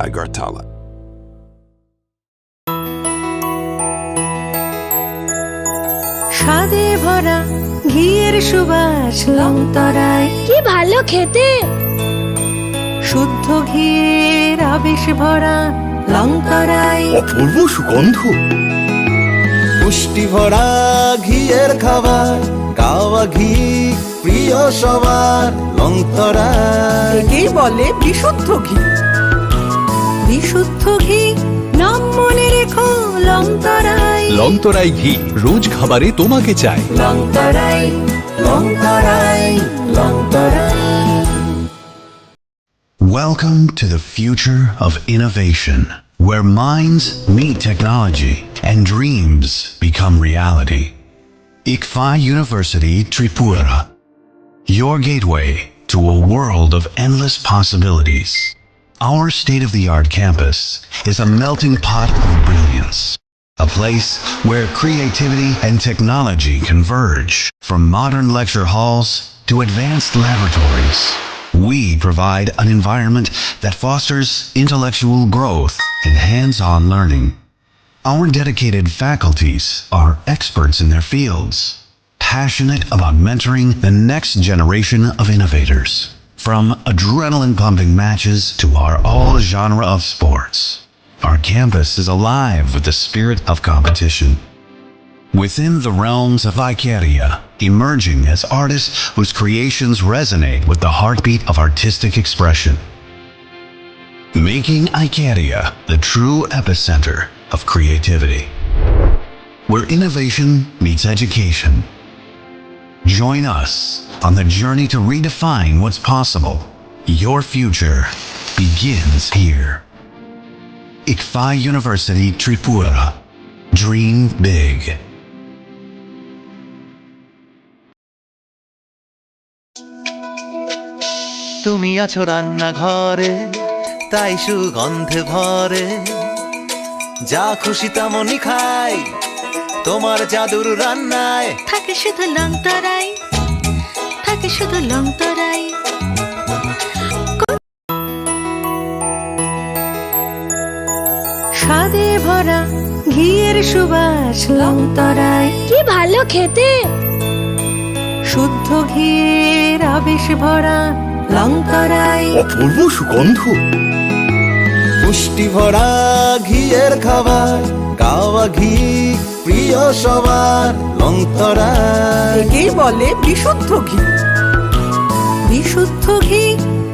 Agartala. স্বাদে ভরা ঘিয়ের সুবাস লংতরায়, কি ভালো খেতে। শুদ্ধ ঘিয়ের আবেশ ভরা লংতরায়, অপূর্ব সুগন্ধ। পুষ্টি ভরা ঘিয়ের খাবার, গাওয়া ঘি প্রিয় সবার লংতরা। একেই বলে বিশুদ্ধ ঘি। বিশুদ্ধ ঘি নাম মনে রেখো লংতরায়। লংতরাই ঘি রোজ খাবারে তোমাকে চাই। Longtharai, Longtharai, Longtharai. Welcome to the future of innovation, where minds meet technology and dreams become reality. ICFA University Tripura, your gateway to a world of endless possibilities. Our state-of-the-art campus is a melting pot of brilliance, a place where creativity and technology converge. From modern lecture halls to advanced laboratories, we provide an environment that fosters intellectual growth and hands-on learning. Our dedicated faculties are experts in their fields, passionate about mentoring the next generation of innovators. From adrenaline-pumping matches to our all-genre of sports, our campus is alive with the spirit of competition. Within the realms of Ikeria, emerging as artists whose creations resonate with the heartbeat of artistic expression. Making Ikeria the true epicenter of creativity, where innovation meets education. Join us on the journey to redefine what's possible. Your future begins here. ICFA University Tripura. Dream big. তুমি আছো রান্নাঘরে, তাই সুগন্ধে ভরে, যা খুশি তেমনই খাই তোমার জাদুর রান্নায়। থাকে শুধু লংতরায়, থাকে শুধু লংতরায়। স্বাদে ভরা ঘিয়ের সুবাস লংতরায়, কি ভালো খেতে। শুদ্ধ ঘিয়ের আবেশ ভরা লংতরায়, অপূর্ব সুগন্ধ। পুষ্টি ভরা ঘিয়ের খাবার, গাওয়া ঘি প্রিয় সবার লংতরা। একেই বলে বিশুদ্ধ ঘি। বিশুদ্ধ ঘি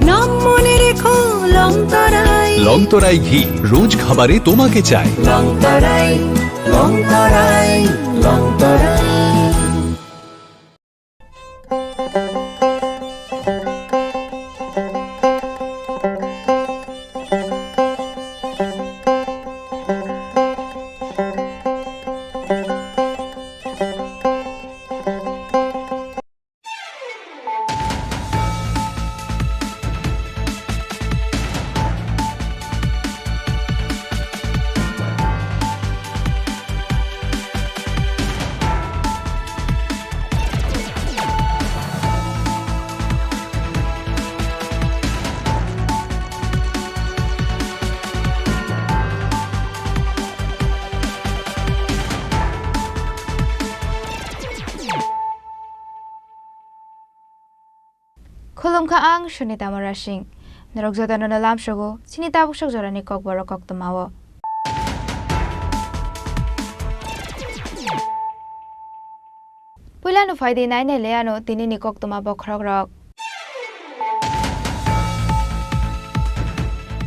নাম মনে রেখো লংতরায়। লংতরাই ঘি রোজ খাবারে তোমাকে চাই। Longtharai, Longtharai, Longtharai. Khulumkha ang Shunita Marashing. Narogzota no nalam shogo, sinita bushok jorani kok baro kok tamawo. Pulano faidi nai ne leano tini ni kok tama bokhrok rok.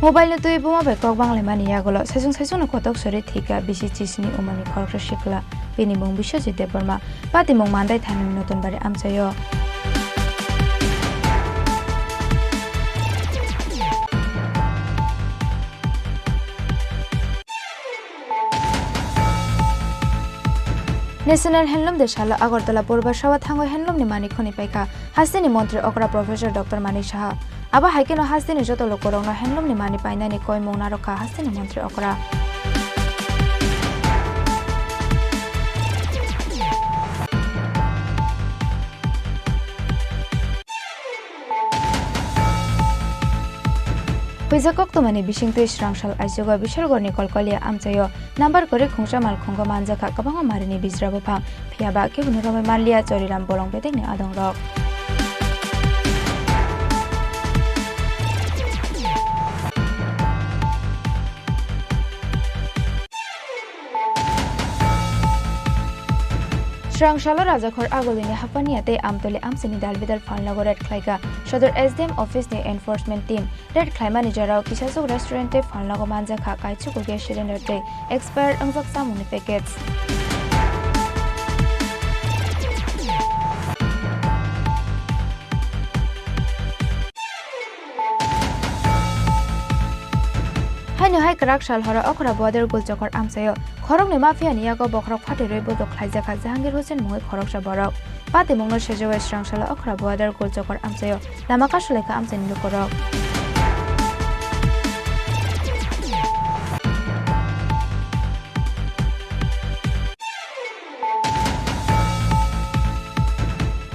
Mobile no tui buma be kok bangle mani yagolo sajung no kotok sori thika bisi chisni umani khorkra shikla bini mong biswajit deborma pati mong mandai thanami notun bare amchayo. National Handloom Deshala Agartala Purba Shawa Thango Handloom ni Mani Khoni Paika Hastini Montri Okra Professor Dr. Mani Shaha Aba Haikeno Hastini Joto Lokorong Handloom ni Mani Paina ni Koi Mona Roka Hastini Montri Okra Pijakok to mani bishing to Shrangshal Aisyoga Bishargorni Kolkolia Amchayo, number Kore Kungsha Malkongo Manjaka Kabanga Marini Bisrabopang, Piaba Kibunurome Malia Choriram Bolong Petting Adong Rock. Shrangshalo Rajakhor Agolini Hapaniate Amtole Amsini Dalbidal Falnago Red Klaiga, Shodor SDM Office ni Enforcement Team, Red Klai Manager of Kisasuk Restaurant Falnago Manjaka Kaichukuge Shirinerte, Expert Angzak Samuni Packets. Haino hai karak shal hora okra border gul chokor amsayo khorok ni mafia niya ko bokrok phate roi bodok khlaija kha Jahangir Hussain moi khorok sa borok pate mongno sejo Shrangshal okra border gul chokor amsayo lama ka shuleka amsani lukorok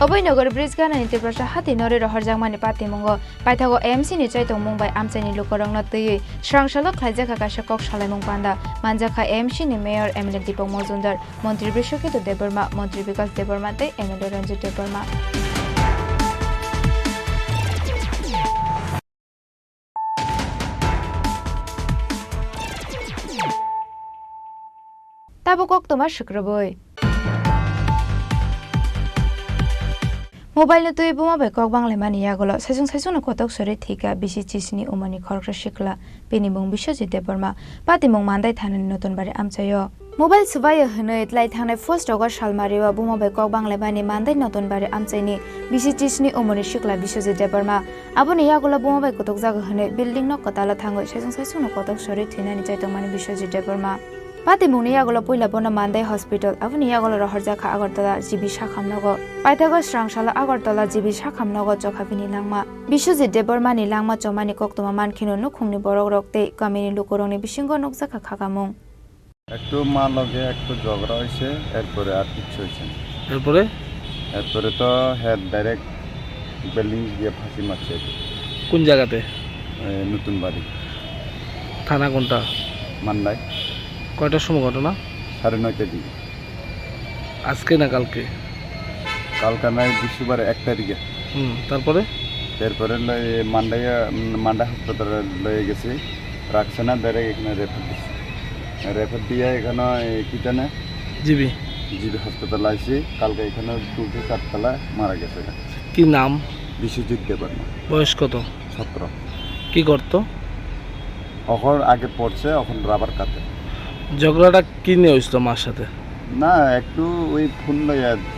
Oboynogar Bridge Gana Nitiprasha Hati Nori Rohorjangmani Pati Mongo, Paitago AMC ni Chaitong Mumbai Amsani Lukorong Nati, Shrangshalo Klajaka Kashakok Shalamung Panda, Manjaka AMC ni Mayor Emily Dipong Mozundar, Montri Bishoki to Deborma, Montri Vikas Debormate, Emily Ranju Deborma. Tabukok Tomas Shukraboy. Mobile to Ibuma by Kokbang Lemania Golo, Sazun Sazuna Kotok Sori Tika, Bishi Chisni Umani Korka Shikla, Penimung Bishoji Deborma, Patimong Mandai Tanan Noton Bari Amchayo. Mobile Subaya Hunoit Light Hane first August Shalmaria Buma by Kokbang Lemani Mandai Noton Bari Amchani, Bishi Chisni Umani Shikla Bishoji Deborma, Abonia Gola Buma by Kotok Zagahane, building no Kotala Tango, Sazun Sazuna Kotok Sori Tinani Jaitomani Bishoji Deborma. Pati Munia Gola Pula Bona Mandai Hospital, Avnia Gola Rohorjaka Agartala, Jibi Shakamnogo, Paitago Shrangshalo Agartala, Jibi Shakamnogo, Jokavini Langma, Bishuzi Debormani Langma Jomani Koktuma Mankino Nukuni Borokte, Kamini Lukuroni Bishingo Nokzaka Kagamung. একটু মা লগে একটু ঝগড়া হয়েছে এরপরে আর কিছু হয়েছে না এরপরে তো হেড ডাইরেক্ট বিল্ডিং দিয়ে ফাঁসি মারছে কোন জায়গাতে নতুন বাড়ি থানা কোনটা মান্দায় কয়টার সময় ঘটনা 9:30 দিকে আজকে না কালকে নাই বৃহস্পতিবার 1 তারিখে তারপরে মান্ডা হাসপাতালে লয়ে গেছে রাখছে না ডাইরেক্ট এখানে রেফার দিয়ে এখানে কি জানে জিবি হাসপাতাল আইছি কালকে এখানে 2-4 তলা মারা গেছে কি নাম বিশ্বজিৎ দেববর্মা বয়স কত 17 কি করতো এখন আগে পড়ছে এখন রাবার কাটে ঝগড়াটা কি নিয়ে হইছিল মার সাথে না একটু ওই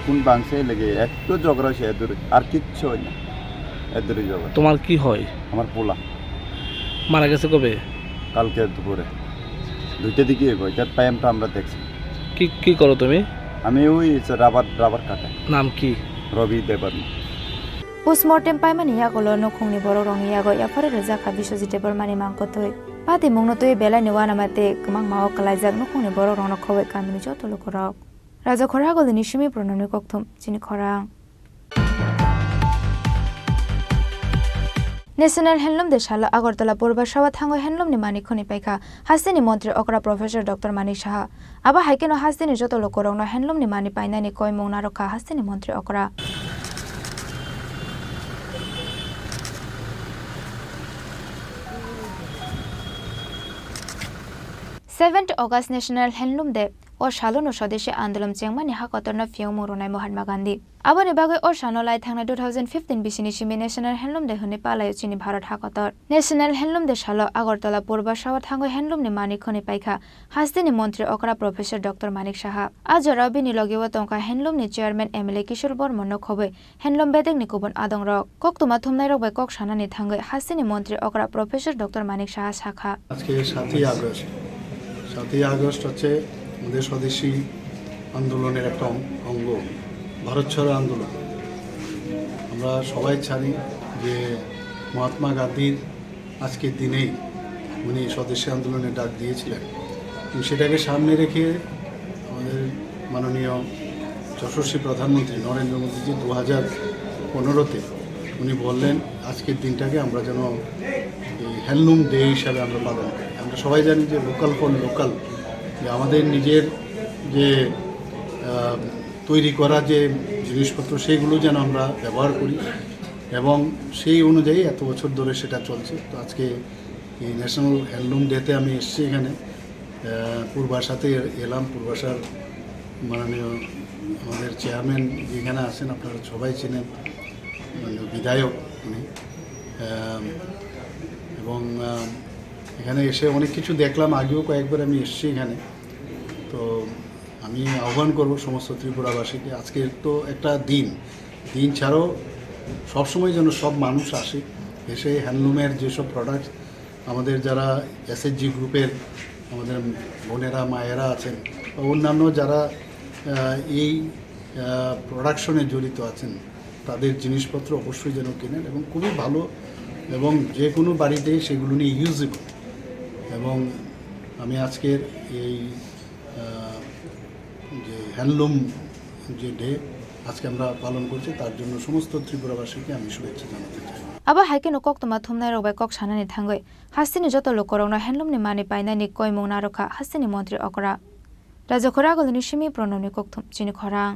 ফোন ভাঙছে লেগে একটু ঝগড়া হয়েছে এদের আর কিচ্ছু হয় না এদেরই ঝগড়া তোমার কি হয় আমার পোলা মারা গেছে কবে কালকে দুপুরে 2টা দিকে এটার টাইমটা আমরা দেখছি কি করো তুমি আমি ওই রাবার কাটে নাম কি রবি Debbarma Postmortem Paimania Golo Nokuni Bororongiago, Yapare Razaka Bishoji Debormani Mankotoi. Pati Mungotoi Bella Niwana Mate, Kamang Mao Kalazak Nokuni Borono Kowe Kamini Joto Lokorok. Raja Korago the Nishimi Prononoktum, Chinikorang. National Handloom de Shala Agartala Purba Shawa Tango Handloom ni Mani Koni Paika, Hasini Montri Okra Professor Dr. Manik Shaha. Aba Haikeno Hasini Joto Lokorong no Handloom ni Mani Paina ni Koi Monaroka Hasini Montri Okra. 7th August National Handloom Day or Shalono Swadeshi Andolam Chengmani Hakotorna Fiumurunai Mahatma Gandhi. Abone Bagai or Shanolai Thangna 2015 Bisinishimi National Handloom Day Hunipala Chini Bharat Hakotor. National Handloom Day Shalo Agartala Purba Shawa Thango Handloom ni Manik Khoni Paika Hasdini Montri Okra Professor Dr. Manik Shaha. Ajo Rabi ni Logiwa Tonka Handloom ni Chairman Emily Kishore Bormon Nokhobe Handloom Bedek ni Kubon Adong Rok Koktuma Thumnai Rok Bai Kok Shana ni Thango Hasdini Montri Okra Professor Dr. Manik Shaha Shakha. আজকে 7ই August 7ই August হচ্ছে আমাদের স্বদেশী আন্দোলনের একটা অঙ্গ ভারত ছাড়ো আন্দোলন আমরা সবাই জানি যে মহাত্মা গান্ধীর আজকের দিনেই উনি স্বদেশী আন্দোলনের ডাক দিয়েছিলেন সেটাকে সামনে রেখে আমাদের মাননীয় যশস্বী প্রধানমন্ত্রী নরেন্দ্র মোদীজি 2015-তে উনি বললেন আজকের দিনটাকে আমরা যেন হ্যান্ডলুম ডে হিসাবে আমরা পালন করি। আমরা সবাই জানি যে লোকাল ফর লোকাল, যে আমাদের নিজের যে তৈরি করা যে জিনিসপত্র সেগুলো যেন আমরা ব্যবহার করি, এবং সেই অনুযায়ী এত বছর ধরে সেটা চলছে। তো আজকে এই ন্যাশনাল হ্যান্ডলুম ডেতে আমি এসেছি এখানে, পূর্বাশাতে এলাম। পূর্বাশার মাননীয় আমাদের চেয়ারম্যান যেখানে আছেন আপনারা সবাই চেনেন, বিধায়ক উনি, এবং এখানে এসে অনেক কিছু দেখলাম। আগেও কয়েকবার আমি এসেছি এখানে। তো আমি আহ্বান করব সমস্ত ত্রিপুরাবাসীকে, আজকে তো একটা দিন ছাড়াও সবসময় যেন সব মানুষ আসে, এসে হ্যান্ডলুমের যেসব প্রোডাক্ট আমাদের যারা এসএইচজি গ্রুপের আমাদের বোনেরা মায়েরা আছেন বা অন্যান্য যারা এই প্রোডাকশনে জড়িত আছেন তাদের জিনিসপত্র অবশ্যই যেন কেনেন, এবং খুবই ভালো এবং যে কোনো বাড়িতে সেগুলো নিয়ে ইউজেবল। এবং আমি আজকের এই যে হ্যান্ডলুম যে ডে আজকে আমরা পালন করছি তার জন্য সমস্ত ত্রিপুরাবাসীকে আমি শুভেচ্ছা জানাতে চাই। আবা হাইকেনো কক্তমা থুমনাই রবাই কক সানানি থাঙ্গই হাস্তিনি যত লোকরংনা হ্যান্ডলুমনি মানি পাইনানি কয়মং নারখা হাস্তিনি মন্ত্রী অকরা রাজখরা গলনি সিমি প্রণবনি কক্তম চিনি খরাং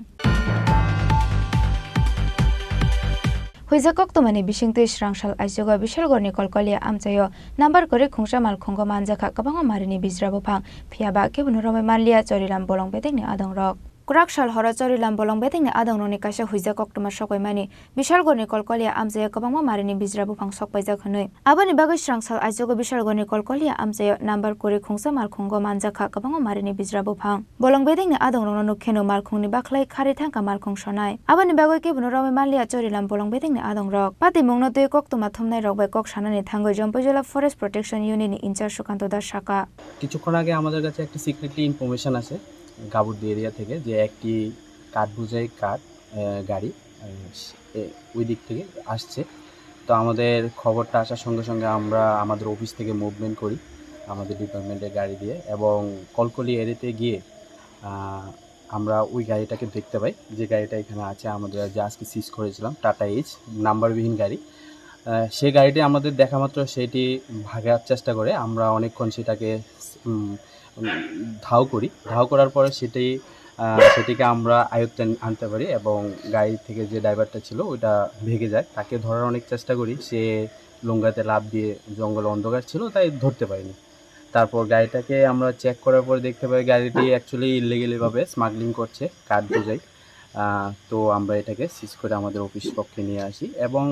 হুইজা কক্তমানি বিশিংতে শ্রাংশাল আইজগা বিশালগড়নি কলকলিয়া আমচাयो নাম্বার করে খুংসা মালখুঙ্গ মানজাখা কবাং মারিনি বিজরাবো ফাং ফিয়াবা কেবুনো রমাই মানলিয়া চরিলাম বলং বেদেংনি আদং রক কুরাকশাল হর চরিলাম বলং বেদেংনি আদং ননি কাইসা হুইজা কক্তমা সকয়মানি বিশালগড়নি কলকলিয়া আমচাयो কবাং মারিনি বিজরাবো ফাং সকপাইজা খনৈ আবানি বাগৈ শ্রাংশাল আইজগা বিশালগড়নি কলকলিয়া আমচাयो নাম্বার করে খুংসা মালখুঙ্গ মানজাখা কবাং মারিনি বিজরাবো ফাং বলং বেদেংনি আদং নন নুখেনো মালখুংনি বাখলাই খারি থাঙ্কা মালখুং সনাই আবানি বাগৈ কেবুনো রমাই মানলিয়া চরিলাম বলং বেদেংনি আদং রক পাতি মুংনো তুই কক্তমা থুমনাই রক বাই কক সানানি থাঙ্গৈ জম্পজলা forest protection union in-charge Sukanta Das শাখা কিছুক্ষণ আগে আমাদের কাছে একটা সিক্রেটলি ইনফরমেশন আছে গাবুর্দি এরিয়া থেকে যে একটি কাঠ বোঝাই গাড়ি ওই দিক থেকে আসছে। তো আমাদের খবরটা আসার সঙ্গে সঙ্গে আমরা আমাদের অফিস থেকে মুভমেন্ট করি আমাদের ডিপার্টমেন্টের গাড়ি দিয়ে, এবং কলকলি এরিয়াতে গিয়ে আমরা ওই গাড়িটাকে দেখতে পাই যে গাড়িটা এখানে আছে আমাদের যে আজকে সিজ করেছিলাম টাটা এইচ নাম্বারবিহীন গাড়ি। সেই গাড়িটি আমাদের দেখা মাত্র সেটি ভাগার চেষ্টা করে আমরা অনেকক্ষণ সেটাকে ধাও করার পরে সেটিকে আমরা আয়ত্তে আনতে পারি, এবং গাড়ি থেকে যে ড্রাইভারটা ছিল ওইটা ভেগে যায়। তাকে ধরার অনেক চেষ্টা করি, সে লুঙ্গাতে লাফ দিয়ে জঙ্গলে অন্ধকার ছিল তাই ধরতে পারিনি। তারপর গাড়িটাকে আমরা চেক করার পরে দেখতে পাই গাড়িটি অ্যাকচুয়ালি ইলিগালিভাবে স্মাগলিং করছে কাঠ বোঝাই। তো আমরা এটাকে সিজ করে আমাদের অফিস পক্ষে নিয়ে আসি, এবং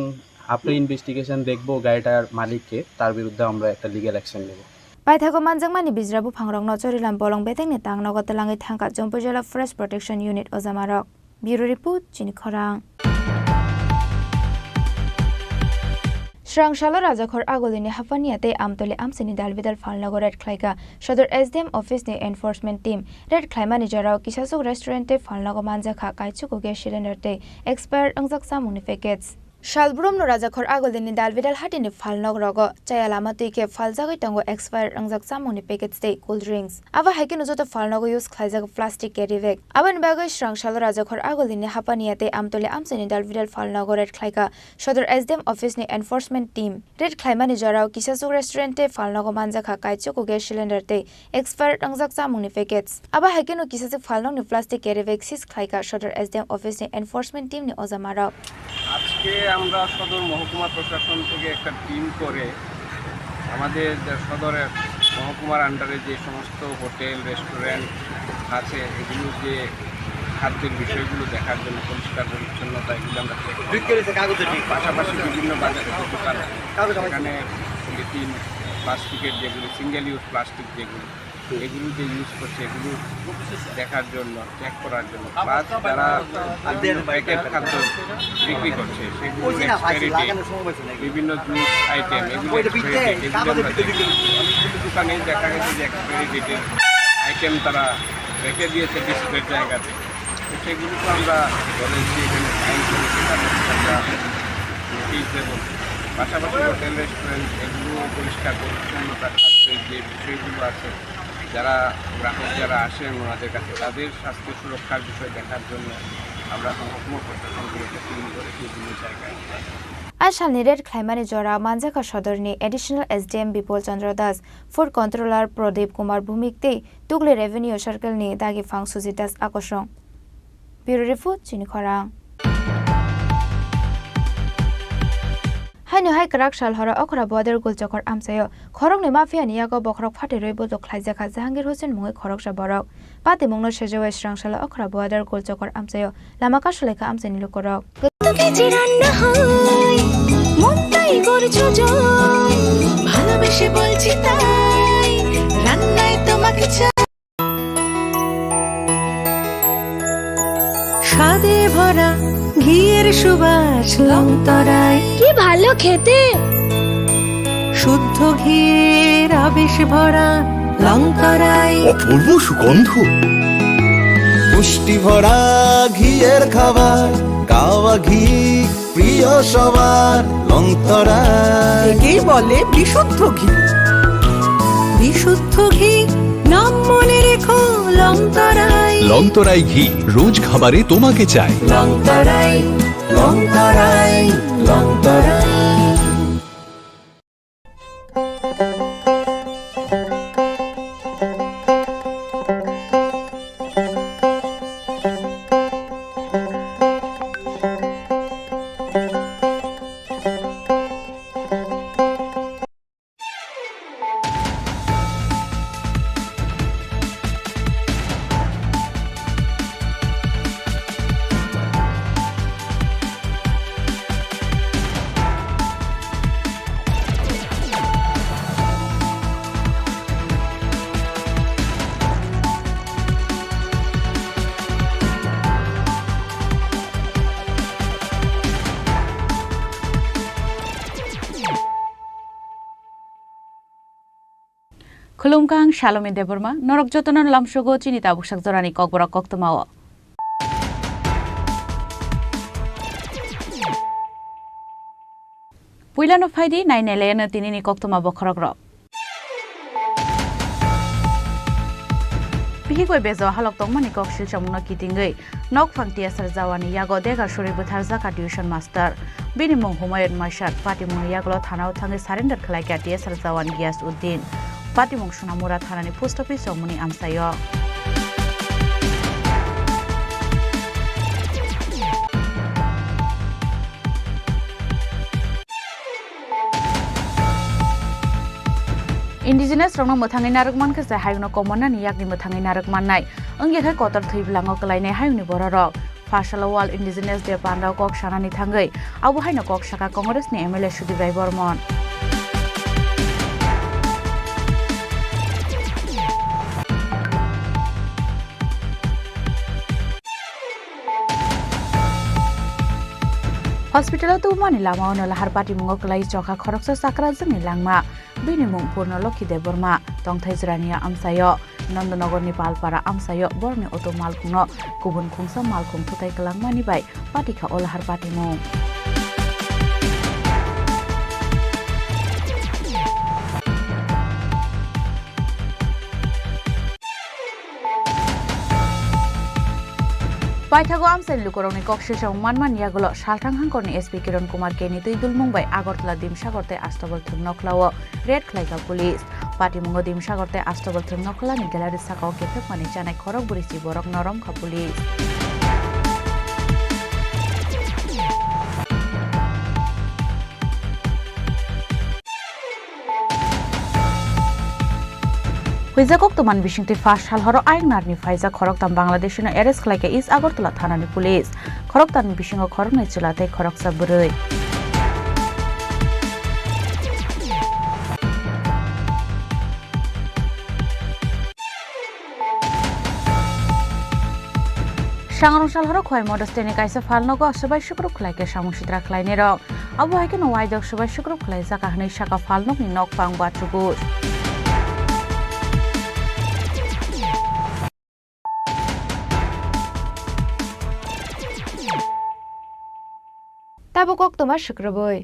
আফটার ইনভেস্টিগেশন দেখবো গাড়িটার মালিককে, তার বিরুদ্ধে আমরা একটা লিগ্যাল অ্যাকশন নেব। পাইথাগো মানজাংমানি বিজরাবো ফাংরং নচরিলাম বলং বেদেংনি তাংনগতলাঙ্গি থাঙ্কা জম্পজলা ফরেস্ট প্রোটেকশন ইউনিট ওজামারক ব্যুরো রিপোর্ট চিনি খরাং শ্রাংশালা রাজাখর আগলিনি হাফানিয়াতে আমতলে আমসিনি দালবিদাল ফালনগর রেড খ্লাইকা সদর এসডিএম অফিসনি এনফোর্সমেন্ট টিম রেড খ্লাইমানি জরাও কিসাসুক রেস্টুরেন্টে ফালনগর মানজাখা কাইচুকু গ্যাস সিলিন্ডারতে এক্সপায়ার্ড अंगजाक सामुनि पैकेट्स शालब्रुम नो राजाखर आगोलनि दालबिदाल हाटिनि फालनग रग चायालामा तुइके फालजागै तंगो एक्सपायर अंगजाक सामुनि पैकेट्स दे कोल्ड ड्रिंक्स आवा हाइके नजोत फालनग युज खाइजाग प्लास्टिक कैरी बैग आबान बागै श्रांशाल राजाखर आगोलनि हापानियाते आमतले आमसेनि दालबिदाल फालनग रेड ख्लाइका सदर एसडीएम ऑफिसनि एनफोर्समेंट टीम रेड ख्लाइमानि जराव किसासुक रेस्टुरेंटे फालनग मानजाखा काइचुकु गैस सिलिंडरते एक्सपायर अंगजाक सामुनि पैकेट्स आबा हाइके नो किसासुक फालनगनि प्लास्टिक कैरी बैग सिस ख्लाइका सदर एसडीएम ऑफिसनि एनफोर्समेंट टीमनि ओजामारक আজকে আমরা সদর মহকুমা প্রশাসন থেকে একটা টিম করে আমাদের সদরের মহকুমার আন্ডারে যে সমস্ত হোটেল রেস্টুরেন্ট আছে এগুলো যে খাদ্যের বিষয়গুলো দেখার জন্য পরিষ্কার পরিচ্ছন্নতা এগুলো আমরা পাশাপাশি বিভিন্ন বাজারের দোকান এখানে পলিথিন প্লাস্টিকের যেগুলো সিঙ্গেল ইউজ প্লাস্টিক যেগুলো এগুলো যে ইউজ করছে এগুলো দেখার জন্য চেক করার জন্য প্লাস যারা প্যাকেট খাদ্য বিক্রি করছে সেগুলো বিভিন্ন জুস আইটেম এগুলো দোকানে দেখা গেছে যে এক্সপায়ারি ডেটের আইটেম তারা রেখে দিয়েছে ডিসপ্লের জায়গাতে, তো সেগুলো তো আমরা বলেছি এখানে সাইন করেছি আমরা নোটিশ দেব। পাশাপাশি হোটেল রেস্টুরেন্ট এগুলো পরিষ্কার পরিচ্ছন্নতা খাদ্যের যে বিষয়গুলো আছে যারা গ্রাহক যারা আসেন ওনাদের কাছে তাদের স্বাস্থ্য সুরক্ষার বিষয় দেখার জন্য আমরা মহকুমা প্রশাসন থেকে টিম করে বিভিন্ন জায়গায় आसामनि रेड ख्लाइमानि जरा मानजाखा सदरनि additional SDM Bipul Chandra Das food controller Pradip Kumar भूमिकते तुगले रेवेन्यू सर्कलनि दागिफां सुजित दास आकर्षण ब्यूरो रिपोर्ट चिनि खरां हायनो हाय कराक साल हरा अखरा बदर गुलचकर आमसायो खरंनि माफिया नियागो बखरक फाटे रय बदो ख्लाइजाखा जहांगीर हुसैन मुङै खरकसा बरक पाते मुंनो सेजोय स्रांसाला अखरा बदर गुलचकर आमसायो लामाका सलेखा आमसानि लुकरक তোকে রান্না হয় মনটাই করছো জয় ভালোবেসে বলছি তাই রান্নায় তোমাকে চাই স্বাদে ভরা ঘিয়ের সুবাস লংতরায় কি ভালো খেতে শুদ্ধ ঘিয়ের আবেশ ভরা লংতরায় অপূর্ব সুগন্ধ পুষ্টি ভরা ঘিয়ের খাবার গাওয়া ঘি প্রিয় সবার লংতরা একেই বলে বিশুদ্ধ ঘি বিশুদ্ধ ঘি নাম মনে রেখো লংতরাই লংতরাই ঘি রোজ খাবারে তোমাকে চাই লংতরাই লংতরাই লংতরাই खुलुमगां शालमे देबरमा नरक जतन लामसुगो चिनिता बुकसाक जरानि ककबरा कक्तमाव पुइलानो फाइदि नाइनेलेन तिनिनि कक्तमा बखरक र बिहिगय बेजो हालक तंगमानि कक्सिल समुना किटिंगै नक फांटिया सरजावानि यागो देगा सरि बुथार जाका ट्यूशन मास्टर बिनि मुं हुमायुन माइशाद पार्टी मुं यागलो थानाव थाङै सारेन्डार खलायका टिया सरजावानि गियास उद्दिन पार्टी मुं सुनामुरा थानानि पोस्ट अफिस समुनि आमसायो इंडिजिनस रंग मोथाङै नारकमान खसे हायुनो कमना नियागनि मोथाङै नारकमाननाय अंगेखै कतर थैब्लाङो कलायनाय हायुनि बररक फाशाला वाल इंडिजिनस डे पान्डाव कक सानानि थाङै आबो हायनो कक साका कांग्रेसनि एमएलए सुदिब्राय बर्मन हस्पिटल तो मानि लामा नलाहार पार्टी मुङो कलाई चखा खरकसा साकरा जोंनि लांमा बिनि मुं पूर्ण लक्ष्मी देबरमा तंथाइजरानिया आमसायो नन्दनगरनि पालपारा आमसायो बरनि अटो मालखुंनो गुबुन खुंसा मालखुं थुथाय कलांमानि बाय पार्टीखा ओलाहार पार्टी मुं पाइथागो आमसाइन लुकरंनि कक्सिलसाव मानमान यागुलो सालथां हांकरनि एसपी किरण कुमार केनि दैदुल मुंबाय आगरतला दिमसागरते आस्तबल थुंनखलावो रेड खलायगा पुलिस पार्टी मुंगो दिमसागरते आस्तबल थुंनखलानि ग्यालारि साकाव केफेकमानि जानाय खरक बुरिसि बरक नरम खा पुलिस हुइजा कक्तमान बिसिंति फास्ट साल हरो आइनारनि फाइजा खरकताम बांलादेशनो एरेस्ट खलायके इस आगरतला थानानि पुलिस खरकतामनि बिसिङाव खरकनै चुलाते खरकसा बुरै सांगरं साल हरो खय मदस्तेनि काइसा फालनगो सबाय शुक्र खलायके सामुसिद्रा खलायने रं आबो हायके नो वाइदक सबाय शुक्र खलाय जाका हनै साका फालनगनि नकपां बाथुगुस ताबो कक्तमा शुक्रबोय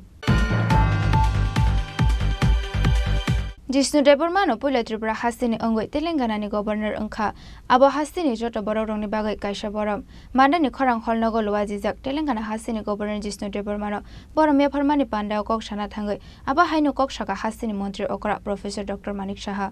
जिष्णु देबरमानो पुला त्रिपुरा हास्तिनि अंगै तेलेंगानानि गवर्नर अंखा आबो हास्तिनि जत बरक रंनि बागै कायसा बरम मान्दानि खरां हलनगो लुवाजिजाक तेलेंगाना हास्तिनि गवर्नर जिष्णु देबरमानो बरम मेफरमानि पान्डाव कक्साना थांगै आबा हाइनु कक्साका हास्तिनि मन्त्री अकरा प्रोफेसर डॉक्टर मानिक साहा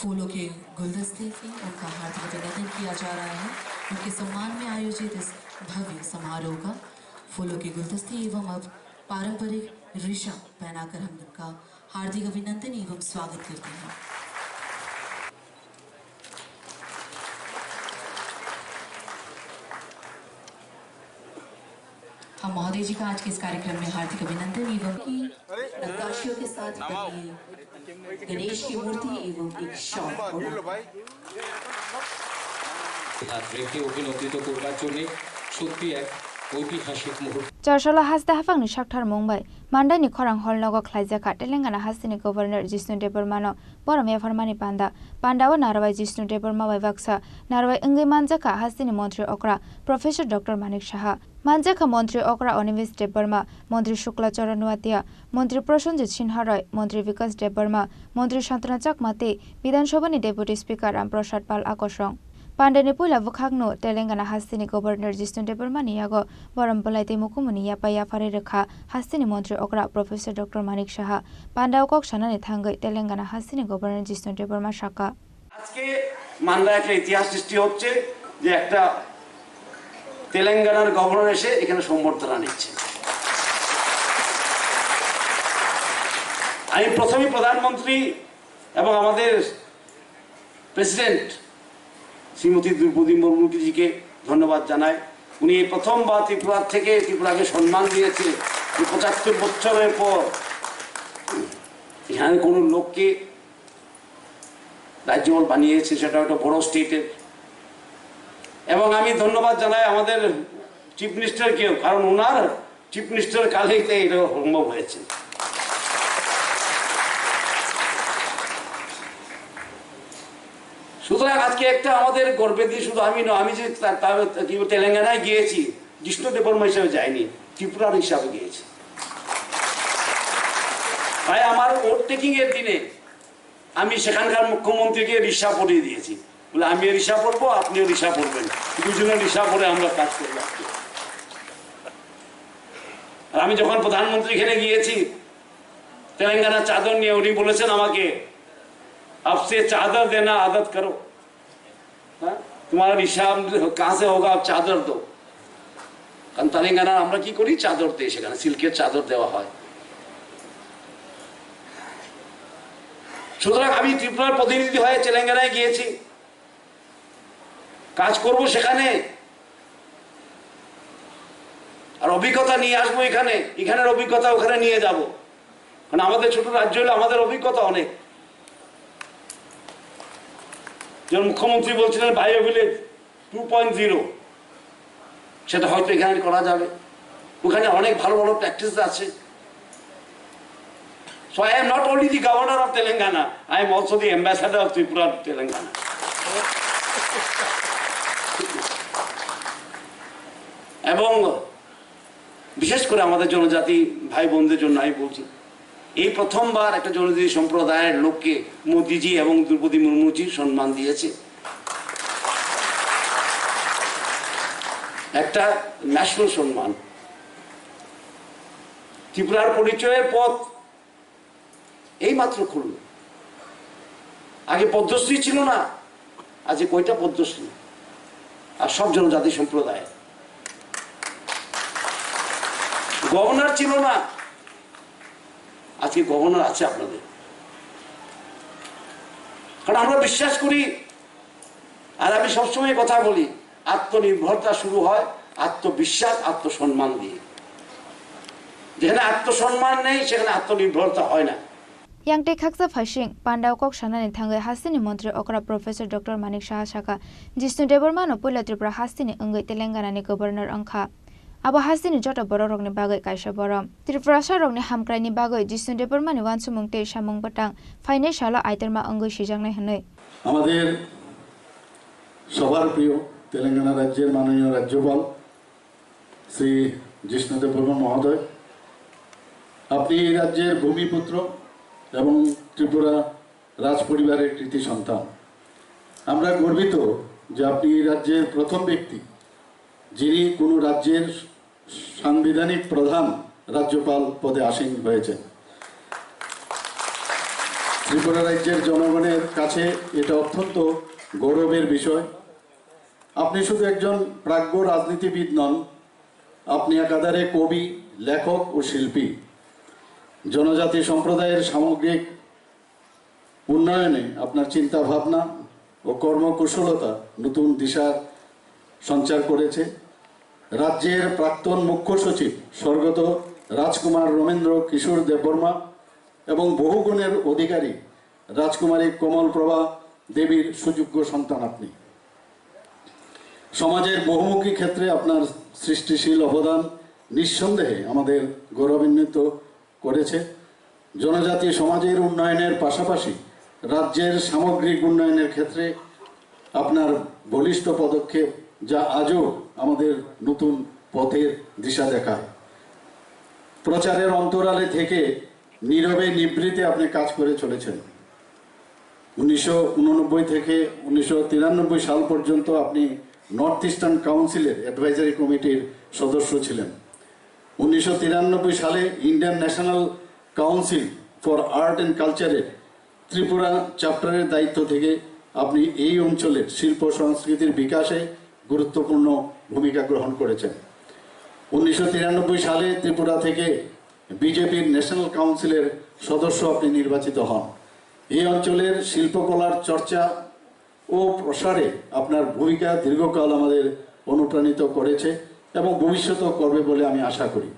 फूलों के गुलदस्ते से उनका हार्दिक अभिनंदन किया जा रहा है। उनके सम्मान में आयोजित इस भव्य समारोह का फूलों के गुलदस्ते एवं अब पारंपरिक ऋषा पहनाकर हम उनका हार्दिक अभिनंदन एवं स्वागत करते हैं। हम महोदय जी का आज के इस कार्यक्रम में हार्दिक अभिनंदन एवं की नक्काशियों के साथ गणेश की मूर्ति एवं एक शॉल चर्चला हासदा हाफांनि साक्थार मुंबाइ मान्दानि खरां हलनगो ख्लाइजाखा तेलेंगाना हास्तिनि गवर्नर जिष्णु देबरमानो बरम एफरमानि पान्डाव नारवाय जिष्णु देबरमा वाइवाक्सा नारवाय इंगै मानजाखा हास्तिनि मन्त्री अकरा प्रोफेसर डॉक्टर मानिक साहा मानजाखा मन्त्री अकरा अनिमेष देबबर्मा मन्त्री शुक्लाचरण नुवातिया मन्त्री प्रसन्नजित सिन्हा राय मन्त्री विकास देबबर्मा मन्त्री शान्तनु चाकमाते विधानसभानि डेपुटी स्पिकार रामप्रसाद पाल आकर्षण पाण्डेनि पुला बुखाग्नु तेलेंगाना हास्तिनि गवर्नर जिष्णु देबबर्मानि यागो बरम बलाइते मुकुमुनि यापा याफारे रेखा हास्तिनि मन्त्री अकरा प्रोफेसर डॉक्टर मानिक साहा पाण्डाव कक्सानानि थांगै तेलेंगाना हास्तिनि गवर्नर जिष्णु देबबर्मा शाखा আজকে মান্ডা একটা ইতিহাস সৃষ্টি হচ্ছে যে একটা তেলেঙ্গানার গভর্নর এসে এখানে সম্বর্ধনা নিচ্ছে। আমি প্রথমেই প্রধানমন্ত্রী এবং আমাদের প্রেসিডেন্ট শ্রীমতী দ্রৌপদী মুর্মুজিকে ধন্যবাদ জানাই। উনি এই প্রথমবার ত্রিপুরা থেকে ত্রিপুরাকে সম্মান দিয়েছে যে ৭৫ বছরের পর এখানে কোনো লোককে রাজ্যপাল বানিয়েছে, সেটা একটা বড় স্টেটের। এবং আমি ধন্যবাদ জানাই আমাদের চিফ মিনিস্টারকেও, কারণ ওনার চিফ মিনিস্টার কালেই তো এটা সম্ভব হয়েছে। সুতরাং আজকে একটা আমাদের গর্বে দিয়ে শুধু আমি নয়, আমি যে তেলেঙ্গানায় গিয়েছি জিষ্ণু দেববর্মা হিসাবে যাইনি, ত্রিপুরার হিসাবে গিয়েছি। তাই আমার ভোট টেকিং এর দিনে আমি সেখানকার মুখ্যমন্ত্রীকে রিক্সা পরিয়ে দিয়েছি, বলে আমিও রিক্সা পরবো, আপনিও রিক্সা পরবেন, দুজনে রিক্সা পরে আমরা কাজ করবো। আর আমি যখন প্রধানমন্ত্রী এখানে গিয়েছি তেলেঙ্গানার চাদর নিয়ে, উনি বলেছেন আমাকে আপসে চাদর দেনা আদত করো, তোমার রিক্সা কাহা সে হোগা, আপ চাদর দো। কারণ তেলেঙ্গানার আমরা কি করি, চাদর দিই, সেখানে সিল্কের চাদর দেওয়া হয়। সুতরাং আমি ত্রিপুরার প্রতিনিধি হয়ে তেলেঙ্গানায় গিয়েছি, কাজ করব সেখানে, আর অভিজ্ঞতা নিয়ে আসবো এখানে, এখানের অভিজ্ঞতা ওখানে নিয়ে যাব। কারণ আমাদের ছোট রাজ্য হলে আমাদের অভিজ্ঞতা অনেক। যেমন মুখ্যমন্ত্রী বলছিলেন বায়ো ভিলেজ 2.0, সেটা হয়তো এখানে করা যাবে। ওখানে অনেক ভালো ভালো প্র্যাকটিস আছে। So I am not only the governor of Telangana, I am also the ambassador of Tripura to Telangana. এবং বিশেষ করে আমাদের জনজাতি ভাই বোনদের জন্য আমি বলছি, এই প্রথমবার একটা জনজাতি সম্প্রদায়ের লোককে মোদিজি এবং দ্রৌপদী মুর্মুজি সম্মান দিয়েছে। একটা ন্যাশনাল সম্মান। ত্রিপুরার পরিচয়ের পথ এই মাত্র খুলল। আগে পদ্মশ্রী ছিল না, আজকে কয়টা পদ্মশ্রী, আর সব জনজাতি সম্প্রদায়। গভর্নর ছিল না, আজকে গভর্নর আছে আপনাদের। কারণ আমরা বিশ্বাস করি আর আমি সবসময় কথা বলি, আত্মনির্ভরতা শুরু হয় আত্মবিশ্বাস, আত্মসম্মান দিয়ে। যেখানে আত্মসম্মান নেই সেখানে আত্মনির্ভরতা হয় না। Yangte khaksa phashing pandau kok shanani thangai hasini mantri okra Professor Dr. Manik Saha Shaka Jisnu Deborman no Pula Tripura hasini angai Telangana ni Governor angkha abo hasini jota borok ni bagai kaisa borom Tripura sarok ni hamkrai ni bagai Jisnu Deborman ni wansumung te samung patang financial aiterma angai sijang nai hanai আমাদের সবার প্রিয় তেলেঙ্গানা রাজ্যের মাননীয় রাজ্যপাল শ্রী জিষ্ণু দেববর্মা মহোদয়, আপনি এই রাজ্যের ভূমিপুত্র এবং ত্রিপুরা রাজ পরিবারের কৃতি সন্তান। আমরা গর্বিত যে আপনি এই রাজ্যের প্রথম ব্যক্তি যিনি কোনো রাজ্যের সাংবিধানিক প্রধান রাজ্যপাল পদে আসীন হয়েছেন। ত্রিপুরা রাজ্যের জনগণের কাছে এটা অত্যন্ত গৌরবের বিষয়। আপনি শুধু একজন প্রাজ্ঞ রাজনীতিবিদ নন, আপনি একাধারে কবি, লেখক ও শিল্পী। জনজাতি সম্প্রদায়ের সামগ্রিক উন্নয়নে আপনার চিন্তা ভাবনা ও কর্মকুশলতা নতুন দিশার সঞ্চার করেছে। রাজ্যের প্রাক্তন মুখ্য সচিব স্বর্গত রাজকুমার রমেন্দ্র কিশোর দেববর্মা এবং বহুগুণের অধিকারী রাজকুমারী কমলপ্রভা দেবীর সুযোগ্য সন্তান আপনি। সমাজের বহুমুখী ক্ষেত্রে আপনার সৃষ্টিশীল অবদান নিঃসন্দেহে আমাদের গৌরবান্বিত করেছে। জনজাতি সমাজের উন্নয়নের পাশাপাশি রাজ্যের সামগ্রিক উন্নয়নের ক্ষেত্রে আপনার বলিষ্ঠ পদক্ষেপ যা আজও আমাদের নতুন পথের দিশা দেখায়। প্রচারের অন্তরালে থেকে নীরবে নিভৃতে আপনি কাজ করে চলেছেন। 1989 থেকে 1993 সাল পর্যন্ত আপনি নর্থ ইস্টার্ন কাউন্সিলের অ্যাডভাইজারি কমিটির সদস্য ছিলেন। 1993 সালে Indian national council for art and কালচারের ত্রিপুরা চ্যাপ্টারের দায়িত্ব থেকে আপনি এই অঞ্চলের শিল্প সংস্কৃতির বিকাশে গুরুত্বপূর্ণ ভূমিকা গ্রহণ করেছেন। 1993 সালে ত্রিপুরা থেকে বিজেপির ন্যাশনাল কাউন্সিলের সদস্য আপনি নির্বাচিত হন। এই অঞ্চলের শিল্পকলার চর্চা ও প্রসারে আপনার ভূমিকা দীর্ঘকাল আমাদের অনুপ্রাণিত করেছে এবং ভবিষ্যতেও করবে বলে আমি আশা করি।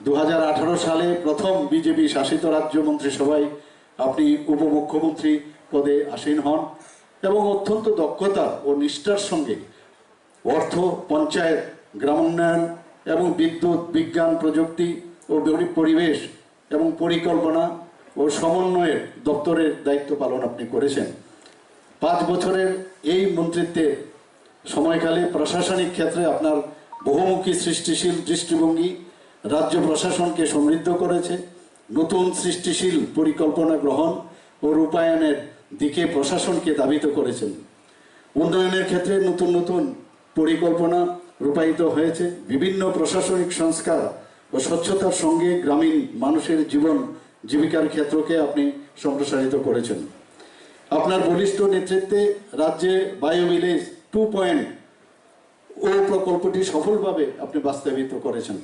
2018 সালে প্রথম বিজেপি শাসিত রাজ্য মন্ত্রিসভায় আপনি উপমুখ্যমন্ত্রী পদে আসীন হন এবং অত্যন্ত দক্ষতা ও নিষ্ঠার সঙ্গে অর্থ, পঞ্চায়েত, গ্রামোন্নয়ন এবং বিদ্যুৎ, বিজ্ঞান, প্রযুক্তি ও পরিবেশ এবং পরিকল্পনা ও সমন্বয়ের দপ্তরের দায়িত্ব পালন আপনি করেছেন। 5 বছরের এই মন্ত্রিত্বের সময়কালে প্রশাসনিক ক্ষেত্রে আপনার বহুমুখী সৃষ্টিশীল দৃষ্টিভঙ্গি রাজ্য প্রশাসনকে সমৃদ্ধ করেছে। নতুন সৃষ্টিশীল পরিকল্পনা গ্রহণ ও রূপায়ণের দিকে প্রশাসনকে ধাবিত করেছেন। উন্নয়নের ক্ষেত্রে নতুন নতুন পরিকল্পনা রূপায়িত হয়েছে। বিভিন্ন প্রশাসনিক সংস্কার ও স্বচ্ছতার সঙ্গে গ্রামীণ মানুষের জীবন জীবিকার ক্ষেত্রকে আপনি সম্প্রসারিত করেছেন। আপনার বলিষ্ঠ নেতৃত্বে রাজ্যে বায়োভিলেজ 2.0 প্রকল্পটি সফলভাবে আপনি বাস্তবায়িত করেছেন।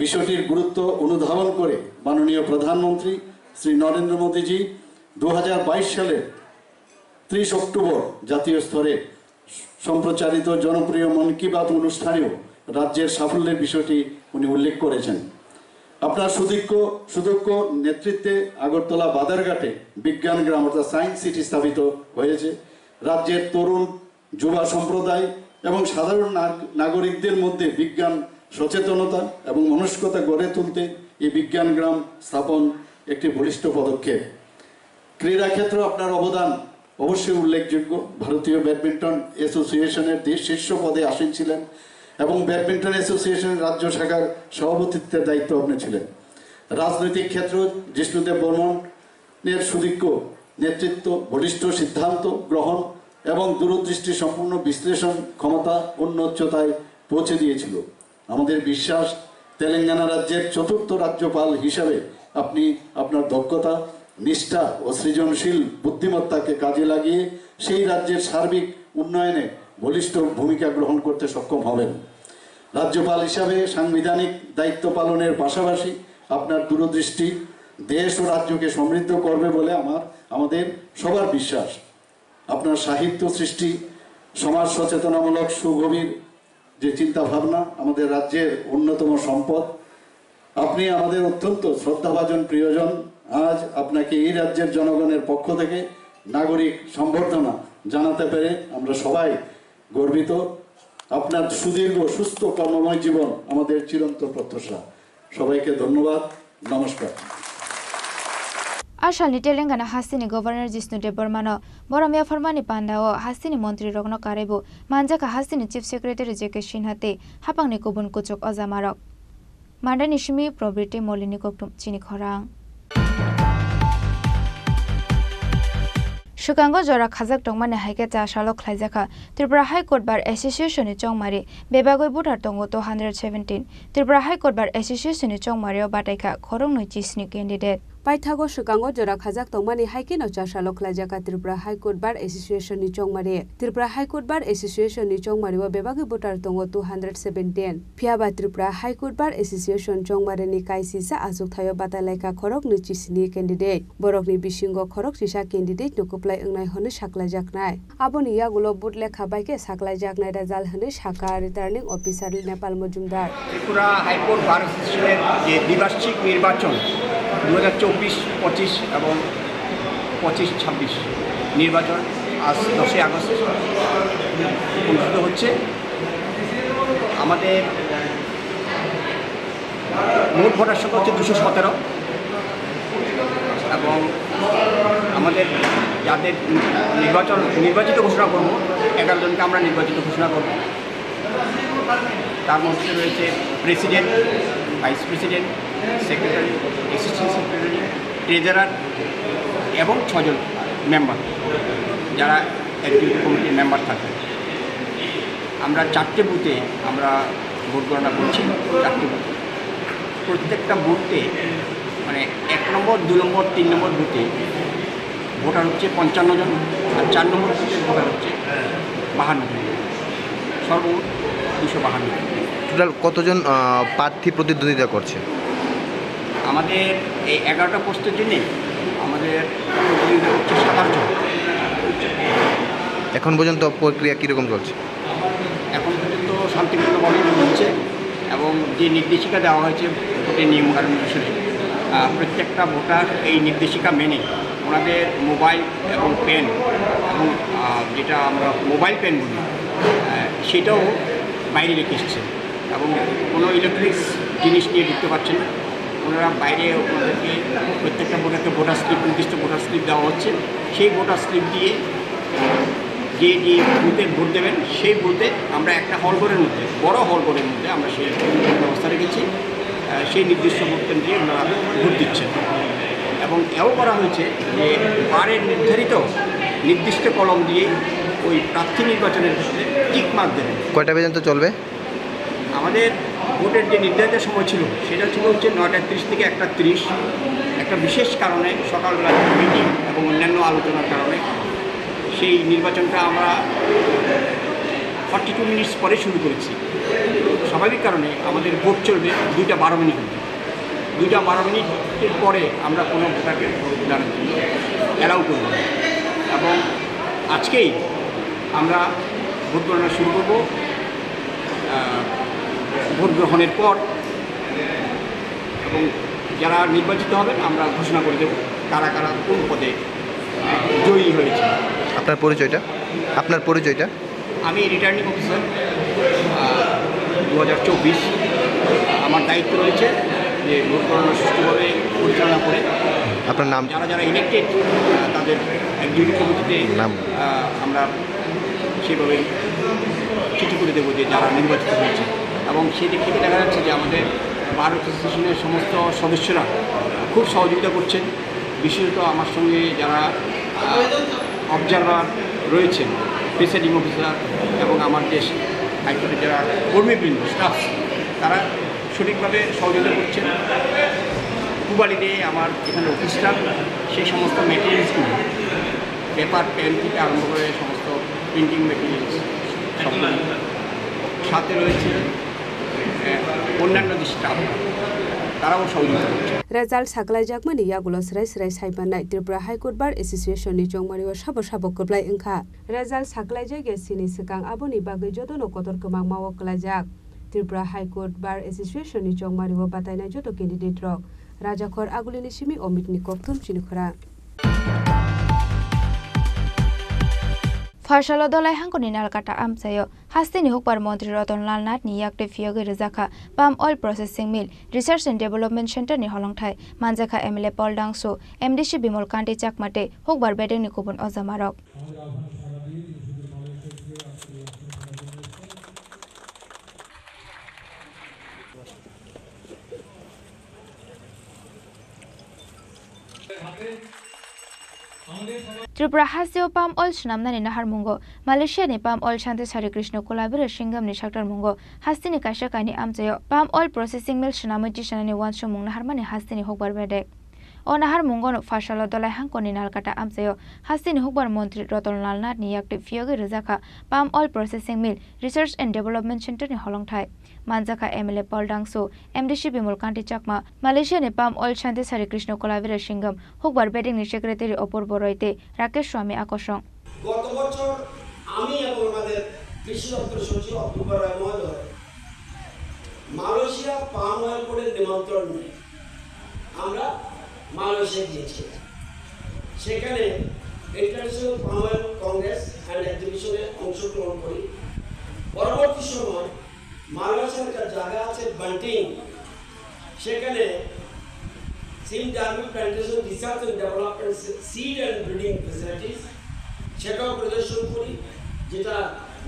বিষয়টির গুরুত্ব অনুধাবন করে মাননীয় প্রধানমন্ত্রী শ্রী নরেন্দ্র মোদীজি 2022 সালের 30 অক্টোবর জাতীয় স্তরে সম্প্রচারিত জনপ্রিয় মন কি বাত অনুষ্ঠানেও রাজ্যের সাফল্যের বিষয়টি উনি উল্লেখ করেছেন। আপনার সুদক্ষ নেতৃত্বে আগরতলা বাদারঘাটে বিজ্ঞান গ্রাম অর্থাৎ সায়েন্স সিটি স্থাপিত হয়েছে। রাজ্যের তরুণ যুবা সম্প্রদায় এবং সাধারণ নাগরিকদের মধ্যে বিজ্ঞান সচেতনতা এবং মনস্কতা গড়ে তুলতে এই বিজ্ঞান গ্রাম স্থাপন একটি বলিষ্ঠ পদক্ষেপ। ক্রীড়া ক্ষেত্রে আপনার অবদান অবশ্যই উল্লেখযোগ্য। ভারতীয় ব্যাডমিন্টন অ্যাসোসিয়েশনের শীর্ষ পদে আসীন ছিলেন এবং ব্যাডমিন্টন অ্যাসোসিয়েশনের রাজ্য শাখার সভাপতিত্বের দায়িত্ব আপনি ছিলেন। রাজনৈতিক ক্ষেত্র জিষ্ণু দেববর্মনের সুদীর্ঘ নেতৃত্ব, বলিষ্ঠ সিদ্ধান্ত গ্রহণ এবং দূরদৃষ্টি সম্পূর্ণ বিশ্লেষণ ক্ষমতা অন্য উচ্চতায় পৌঁছে দিয়েছিল। আমাদের বিশ্বাস তেলেঙ্গানা রাজ্যের 4র্থ রাজ্যপাল হিসাবে আপনি আপনার দক্ষতা, নিষ্ঠা ও সৃজনশীল বুদ্ধিমত্তাকে কাজে লাগিয়ে সেই রাজ্যের সার্বিক উন্নয়নে বলিষ্ঠ ভূমিকা গ্রহণ করতে সক্ষম হবেন। রাজ্যপাল হিসাবে সাংবিধানিক দায়িত্ব পালনের পাশাপাশি আপনার দূরদৃষ্টি দেশ ও রাজ্যকে সমৃদ্ধ করবে বলে আমাদের সবার বিশ্বাস। আপনার সাহিত্য সৃষ্টি ও সমাজ সচেতনামূলক সুগভীর যে চিন্তা ভাবনা, আমাদের রাজ্যের অন্যতম সম্পদ। আপনি আমাদের অত্যন্ত শ্রদ্ধাভাজন প্রিয়জন। আজ আপনাকে এই রাজ্যের জনগণের পক্ষ থেকে নাগরিক সম্বর্ধনা জানাতে পেরে আমরা সবাই গর্বিত। আপনার সুদীর্ঘ সুস্থ কর্মময় জীবন আমাদের চিরন্তন প্রত্যাশা। সবাইকে ধন্যবাদ, নমস্কার। आसामनि तेलेंगाना हास्तिनि गभर्नर जिष्णु देबबर्मानो बरमिया फरमानि पान्डाओ हास्तिनि मन्त्री रग्न कारेबो मानजाका हास्तिनि चीफ सेक्रेटारि जेके सिन्हाते हापांनि गुबुन कुचक अजामारक मान्डानि सिमि प्रबृत्ति मलिनि कोक्टुम चिनि खरां Shukango jora khajak tongmani haike cha shalok khlaijaka Tripura High Court Bar Association ni chongmari bebagoi butar tongo 217 Tripura High Court Bar Association ni chongmari bataika khorong noi chisni candidate Paithago Shukango jora khajak tongmani haike no cha shalok khlaijaka Tripura High Court Bar Association ni chongmari Tripura High Court Bar Association ni chongmari wa bebagoi butar tongo 217 phiaba Tripura High Court Bar Association chongmari ni kaisi sa azuk thayo batalaika khorok ni chisni candidate borok ni bisingo khorok sisa candidate no अंगनाय होनो साखलाय जाकनाय आबोनि यागुलो बुट लेखा बायके साखलाय जाकनाय रेजाल होनो साखा returning अफिसार Nepal Majumdar Tripura high court বার অ্যাসোসিয়েশনের যে দ্বিবার্ষিক নির্বাচন 2024-25 এবং 25-26 নির্বাচন আজ 10 আগস্ট অনুষ্ঠিত হচ্ছে। আমাদের মোট ভোটার সংখ্যা হচ্ছে 217 এবং আমাদের যাদের নির্বাচিত ঘোষণা করব 11 জনকে আমরা নির্বাচিত ঘোষণা করব। তার মধ্যে রয়েছে president, vice president, secretary, assistant secretary, treasurer এবং 6 জন মেম্বার যারা অ্যাক্টিভিটি কমিটির মেম্বার থাকে। আমরা 4টে বুথে আমরা ভোট গণনা করছি। 4টে বুথে প্রত্যেকটা বুথে মানে 1 নম্বর, 2 নম্বর, 3 নম্বর বুথে ভোটার হচ্ছে 55 জন আর 4 নম্বর বুথের ভোটার হচ্ছে 52 জন, সর্বমোট 252 জন। টোটাল কতজন প্রার্থী প্রতিদ্বন্দ্বিতা করছে? আমাদের এই 11টা পোস্টের জন্যে আমাদের প্রতিদ্বন্দ্বিতা করছে 27 জন। এখন পর্যন্ত প্রক্রিয়া কীরকম চলছে? এখন পর্যন্ত শান্তিপূর্ণভাবে চলছে এবং যে নির্দেশিকা দেওয়া হয়েছে ভোটের নিয়মকানুন অনুসারে প্রত্যেকটা ভোটার এই নির্দেশিকা মেনে ওনাদের মোবাইল এবং পেন এবং যেটা আমরা মোবাইল পেন বলি সেটাও বাইরে রেখে এসেছে এবং কোনো ইলেকট্রিক্স জিনিস নিয়ে ঢুকতে পারছেন না। ওনারা বাইরে ওনাদেরকে প্রত্যেকটা ভোটারকে ভোটার স্লিপ, নির্দিষ্ট ভোটার স্লিপ দেওয়া হচ্ছে। সেই ভোটার স্লিপ দিয়ে যে বুথে ভোট দেবেন সেই বুথে আমরা একটা হলঘরের মধ্যে, বড় হলঘরের মধ্যে আমরা সেই ব্যবস্থা রেখেছি। সেই নির্দিষ্ট ভোট কেন্দ্রে ওনারা ভোট দিচ্ছেন এবং এও করা হয়েছে যে বারের নির্ধারিত নির্দিষ্ট কলম দিয়ে ওই প্রার্থী নির্বাচনের ক্ষেত্রে টিক মার্ক দেবেন। কয়টা পর্যন্ত চলবে? আমাদের ভোটের যে নির্ধারিত সময় ছিল সেটা ছিল হচ্ছে 9:30 থেকে 1:30। একটা বিশেষ কারণে সকালবেলা মিটিং এবং অন্যান্য আলোচনার কারণে সেই নির্বাচনটা আমরা 42 মিনিটস পরে শুরু করেছি। স্বাভাবিক কারণে আমাদের ভোট চলবে 2টা 12 মিনিট। 2টা 12 মিনিটের পরে আমরা কোনো ভোটারকে ভোট দাঁড়ানোর জন্য অ্যালাউ করব না এবং আজকেই আমরা ভোট গণনা শুরু করব। ভোট গ্রহণের পর এবং যারা নির্বাচিত হবেন আমরা ঘোষণা করে দেব কারা কারা কোন পদে জয়ী হয়েছে। আপনার পরিচয়টা? আমি রিটার্নিং অফিসার 2024। আমার দায়িত্ব রয়েছে যে ভোট গণনা সুষ্ঠুভাবে পরিচালনা করে আপনার নাম? যারা ইলেক্টেড তাদের অ্যাক্টিভিটি কমিটিতে আমরা সেভাবে চিঠি করে দেবো যে যারা নির্বাচিত হয়েছে এবং সেই দিক থেকে দেখা যাচ্ছে যে আমাদের বার অ্যাসোসিয়েশনের সমস্ত সদস্যরা খুব সহযোগিতা করছেন। বিশেষত আমার সঙ্গে যারা অবজারভার রয়েছেন, প্রিসাইডিং অফিসার এবং আমার যে হাইকোর্টের যারা কর্মীবৃন্দ, স্টাফ, তারা সঠিকভাবে সহযোগিতা করছেন। কুবালিতে আমার এখানে অফিসটা সেই সমস্ত মেটেরিয়ালসগুলো পেপার, পেন থেকে আরম্ভ করে সমস্ত প্রিন্টিং মেটেরিয়ালস সব সাথে রয়েছে অন্যান্য যে স্টাফ তারাও সহযোগিতা করছে। রেজাল্ট সাকলাইজাকমানি ইয়াগুলো স্রাই স্রাই সাইবানাय त्रिपुरा हाइकोर्ट बार एसोसिएशन नि चंगमारियाव साबो साबो कबलाय ओंखा रेजाल्ट साकलाइजाय गेसिनि सिगां आबोनि बागै जतनो कदर गोबां मावो कलायजाक त्रिपुरा हाइकोर्ट बार एसोसिएशन नि चंगमारियाव बातायनाय जत कैंडिडेट रक राजाखर आगुलिनि सिमी अमितनि कक्थम चिनिखरा फारसालो दलाय हांखनि नालकाटा आमसायो हास्तिनि हुकबार मंत्री रतनलाल नाथ नि याकटे फियोगे रजाखा palm oil processing mill research and development centre नि हलंथाय मानजाखा एमएलए पल डांसो एमडीसी बिमल कांटे चाकमाटे हुकबार बेडें नि कुबन अजामारक त्रिपुरा हास्यो पाम ऑयल सुनामनानि नाहार मुंगो मालयेशिया नि पाम ऑयल शांति सारी कृष्ण कोलाबिर सिंगम नि शाक्टर मुंगो हास्तिनि काशकानि आमचायो पाम ऑयल प्रोसेसिंग मिल सुनामति सनानि वानसो मुंग नाहारमानि हास्तिनि हुकबार बेडे ओ नाहार मुंगोनो फारसालो दलाय हांखनि नालकाटा आमचायो हास्तिनि हुकबार मंत्री रतनलाल नाथ नि याकटे फियोगे रजाखा palm oil processing mill research and development centre नि हलंथाय मानजाखा एमएलए पल डांसो एमडीसी बिमल कांटे चाकमा मालयेशिया नि पाम ऑयल शांति सारी कृष्ण कोलाबिर सिंगम हुकबार बेडिंग नि सेक्रेटारी अपूर्व रयते राकेश स्वामी আকর্ষণ গত বছর আমি এবং আমাদের কৃষি দপ্তর সচিব অপূর্ব রায় মহোদয় মালয়েশিয়া পাম অয়েল বোর্ডের নিমন্ত্রণ নিয়ে আমরা মালয়েশিয়া গিয়েছি সেখানে international palm oil congress and এক্সিবিশনে অংশগ্রহণ করি পরবর্তী সময় মালয়েশিয়ার একটা জায়গা আছে বান্টিং সেখানে Sime Darby plantation research and development seed and breeding facilities সেটাও প্রদর্শন করি যেটা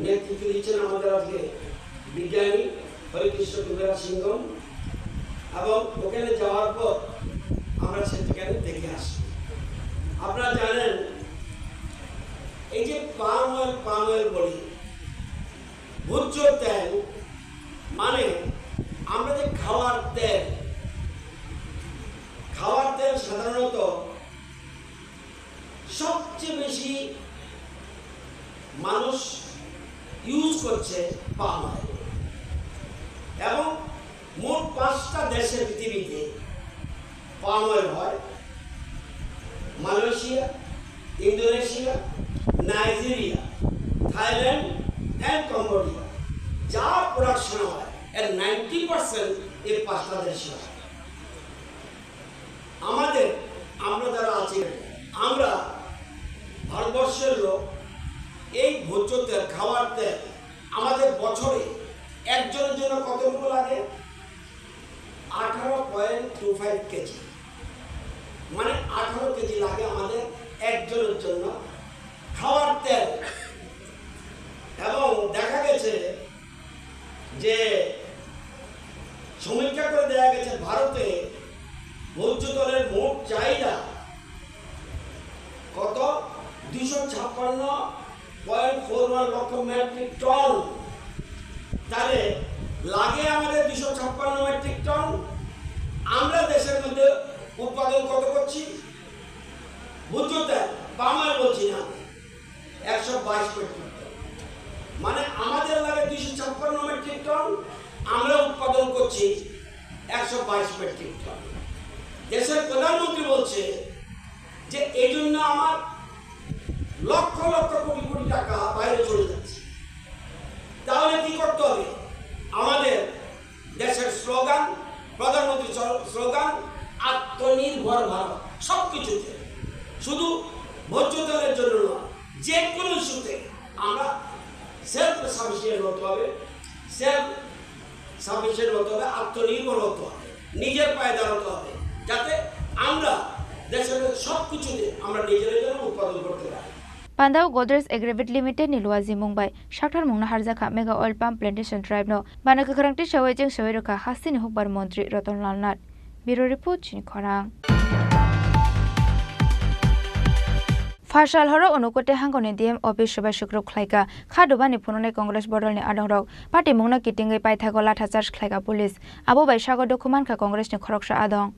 নেতৃত্ব দিচ্ছেন আমাদের আজকে বিজ্ঞানী হরিকৃষ্ণ কুবেরা সিংহম এবং ওখানে যাওয়ার পর আমরা সেখানে দেখে আসি আপনারা জানেন এই যে পাম অয়েল বলি ভোজ্য তেল মানে আমরা যে খাওয়ার তেল সাধারণত সবচেয়ে বেশি মানুষ ইউজ করছে পাম অয়েল এবং মোট 5টা দেশে পৃথিবীতে পাম অয়েল হয় Malaysia Indonesia Nigeria Thailand and Cambodia যা প্রোডাকশন হয় এর 90% এই 5টা দেশে হয় আমরা যারা আছি আমরা ভারতবর্ষের লোক এই ভোজ্য তেল খাওয়ার তেল আমাদের বছরে একজনের জন্য কতটুকু লাগে 18.25 কেজি মানে 18 কেজি লাগে আমাদের একজনের জন্য খাওয়ার তেল এবং দেখা গেছে যে সমীক্ষা করে দেখা গেছে ভারতে ভোজ্য তেলের মোট চাহিদা কত 256.41 লক্ষ মেট্রিক টন তাহলে লাগে আমাদের 256 মেট্রিক টন আমরা দেশের মধ্যে উৎপাদন কত করছি ভোজ্য তেল পাম অয়েল বলছি না 122 মেট্রিক টন মানে আমাদের লাগে 256 মেট্রিক টন আমরা উৎপাদন করছি 122 মেট্রিক টন দেশের প্রধানমন্ত্রী বলছে যে এই জন্য আমার লক্ষ লক্ষ কোটি কোটি টাকা বাইরে চলে যাচ্ছে তাহলে কি করতে হবে আমাদের দেশের স্লোগান প্রধানমন্ত্রী স্লোগান আত্মনির্ভর ভারত সবকিছুতে শুধু ভোজ্য তেলের জন্য নয় যে কোনো ইস্যুতে আমরা সেলফ সাফিসিয়েন্ট হতে হবে আত্মনির্ভর হতে হবে নিজের পায়ে দাঁড়াতে হবে যাতে আমরা দেশের সবকিছুতে আমরা নিজেদের জন্য উৎপাদন করতে পারি Pandau Godrej Aggregate Limited ni Luazi Mumbai Shakthar Mungna Harjaka Mega Oil Palm Plantation Tribe no Banaka Karangti Shawai Jeng Shawiroka Hasini Hukbar Montri Rotnlal Nath Bureau Report Chini Khorang Farshal Horo Onukote Hangone DM Office Shobai Shukro Khlaika Khadobani Phunone Congress Bodol ni Adongrok Party Mungna Kitingai Paithago Latha Charge Khlaika Police Abo Bai Shago Dokuman Ka Congress ni Khoroksha Adong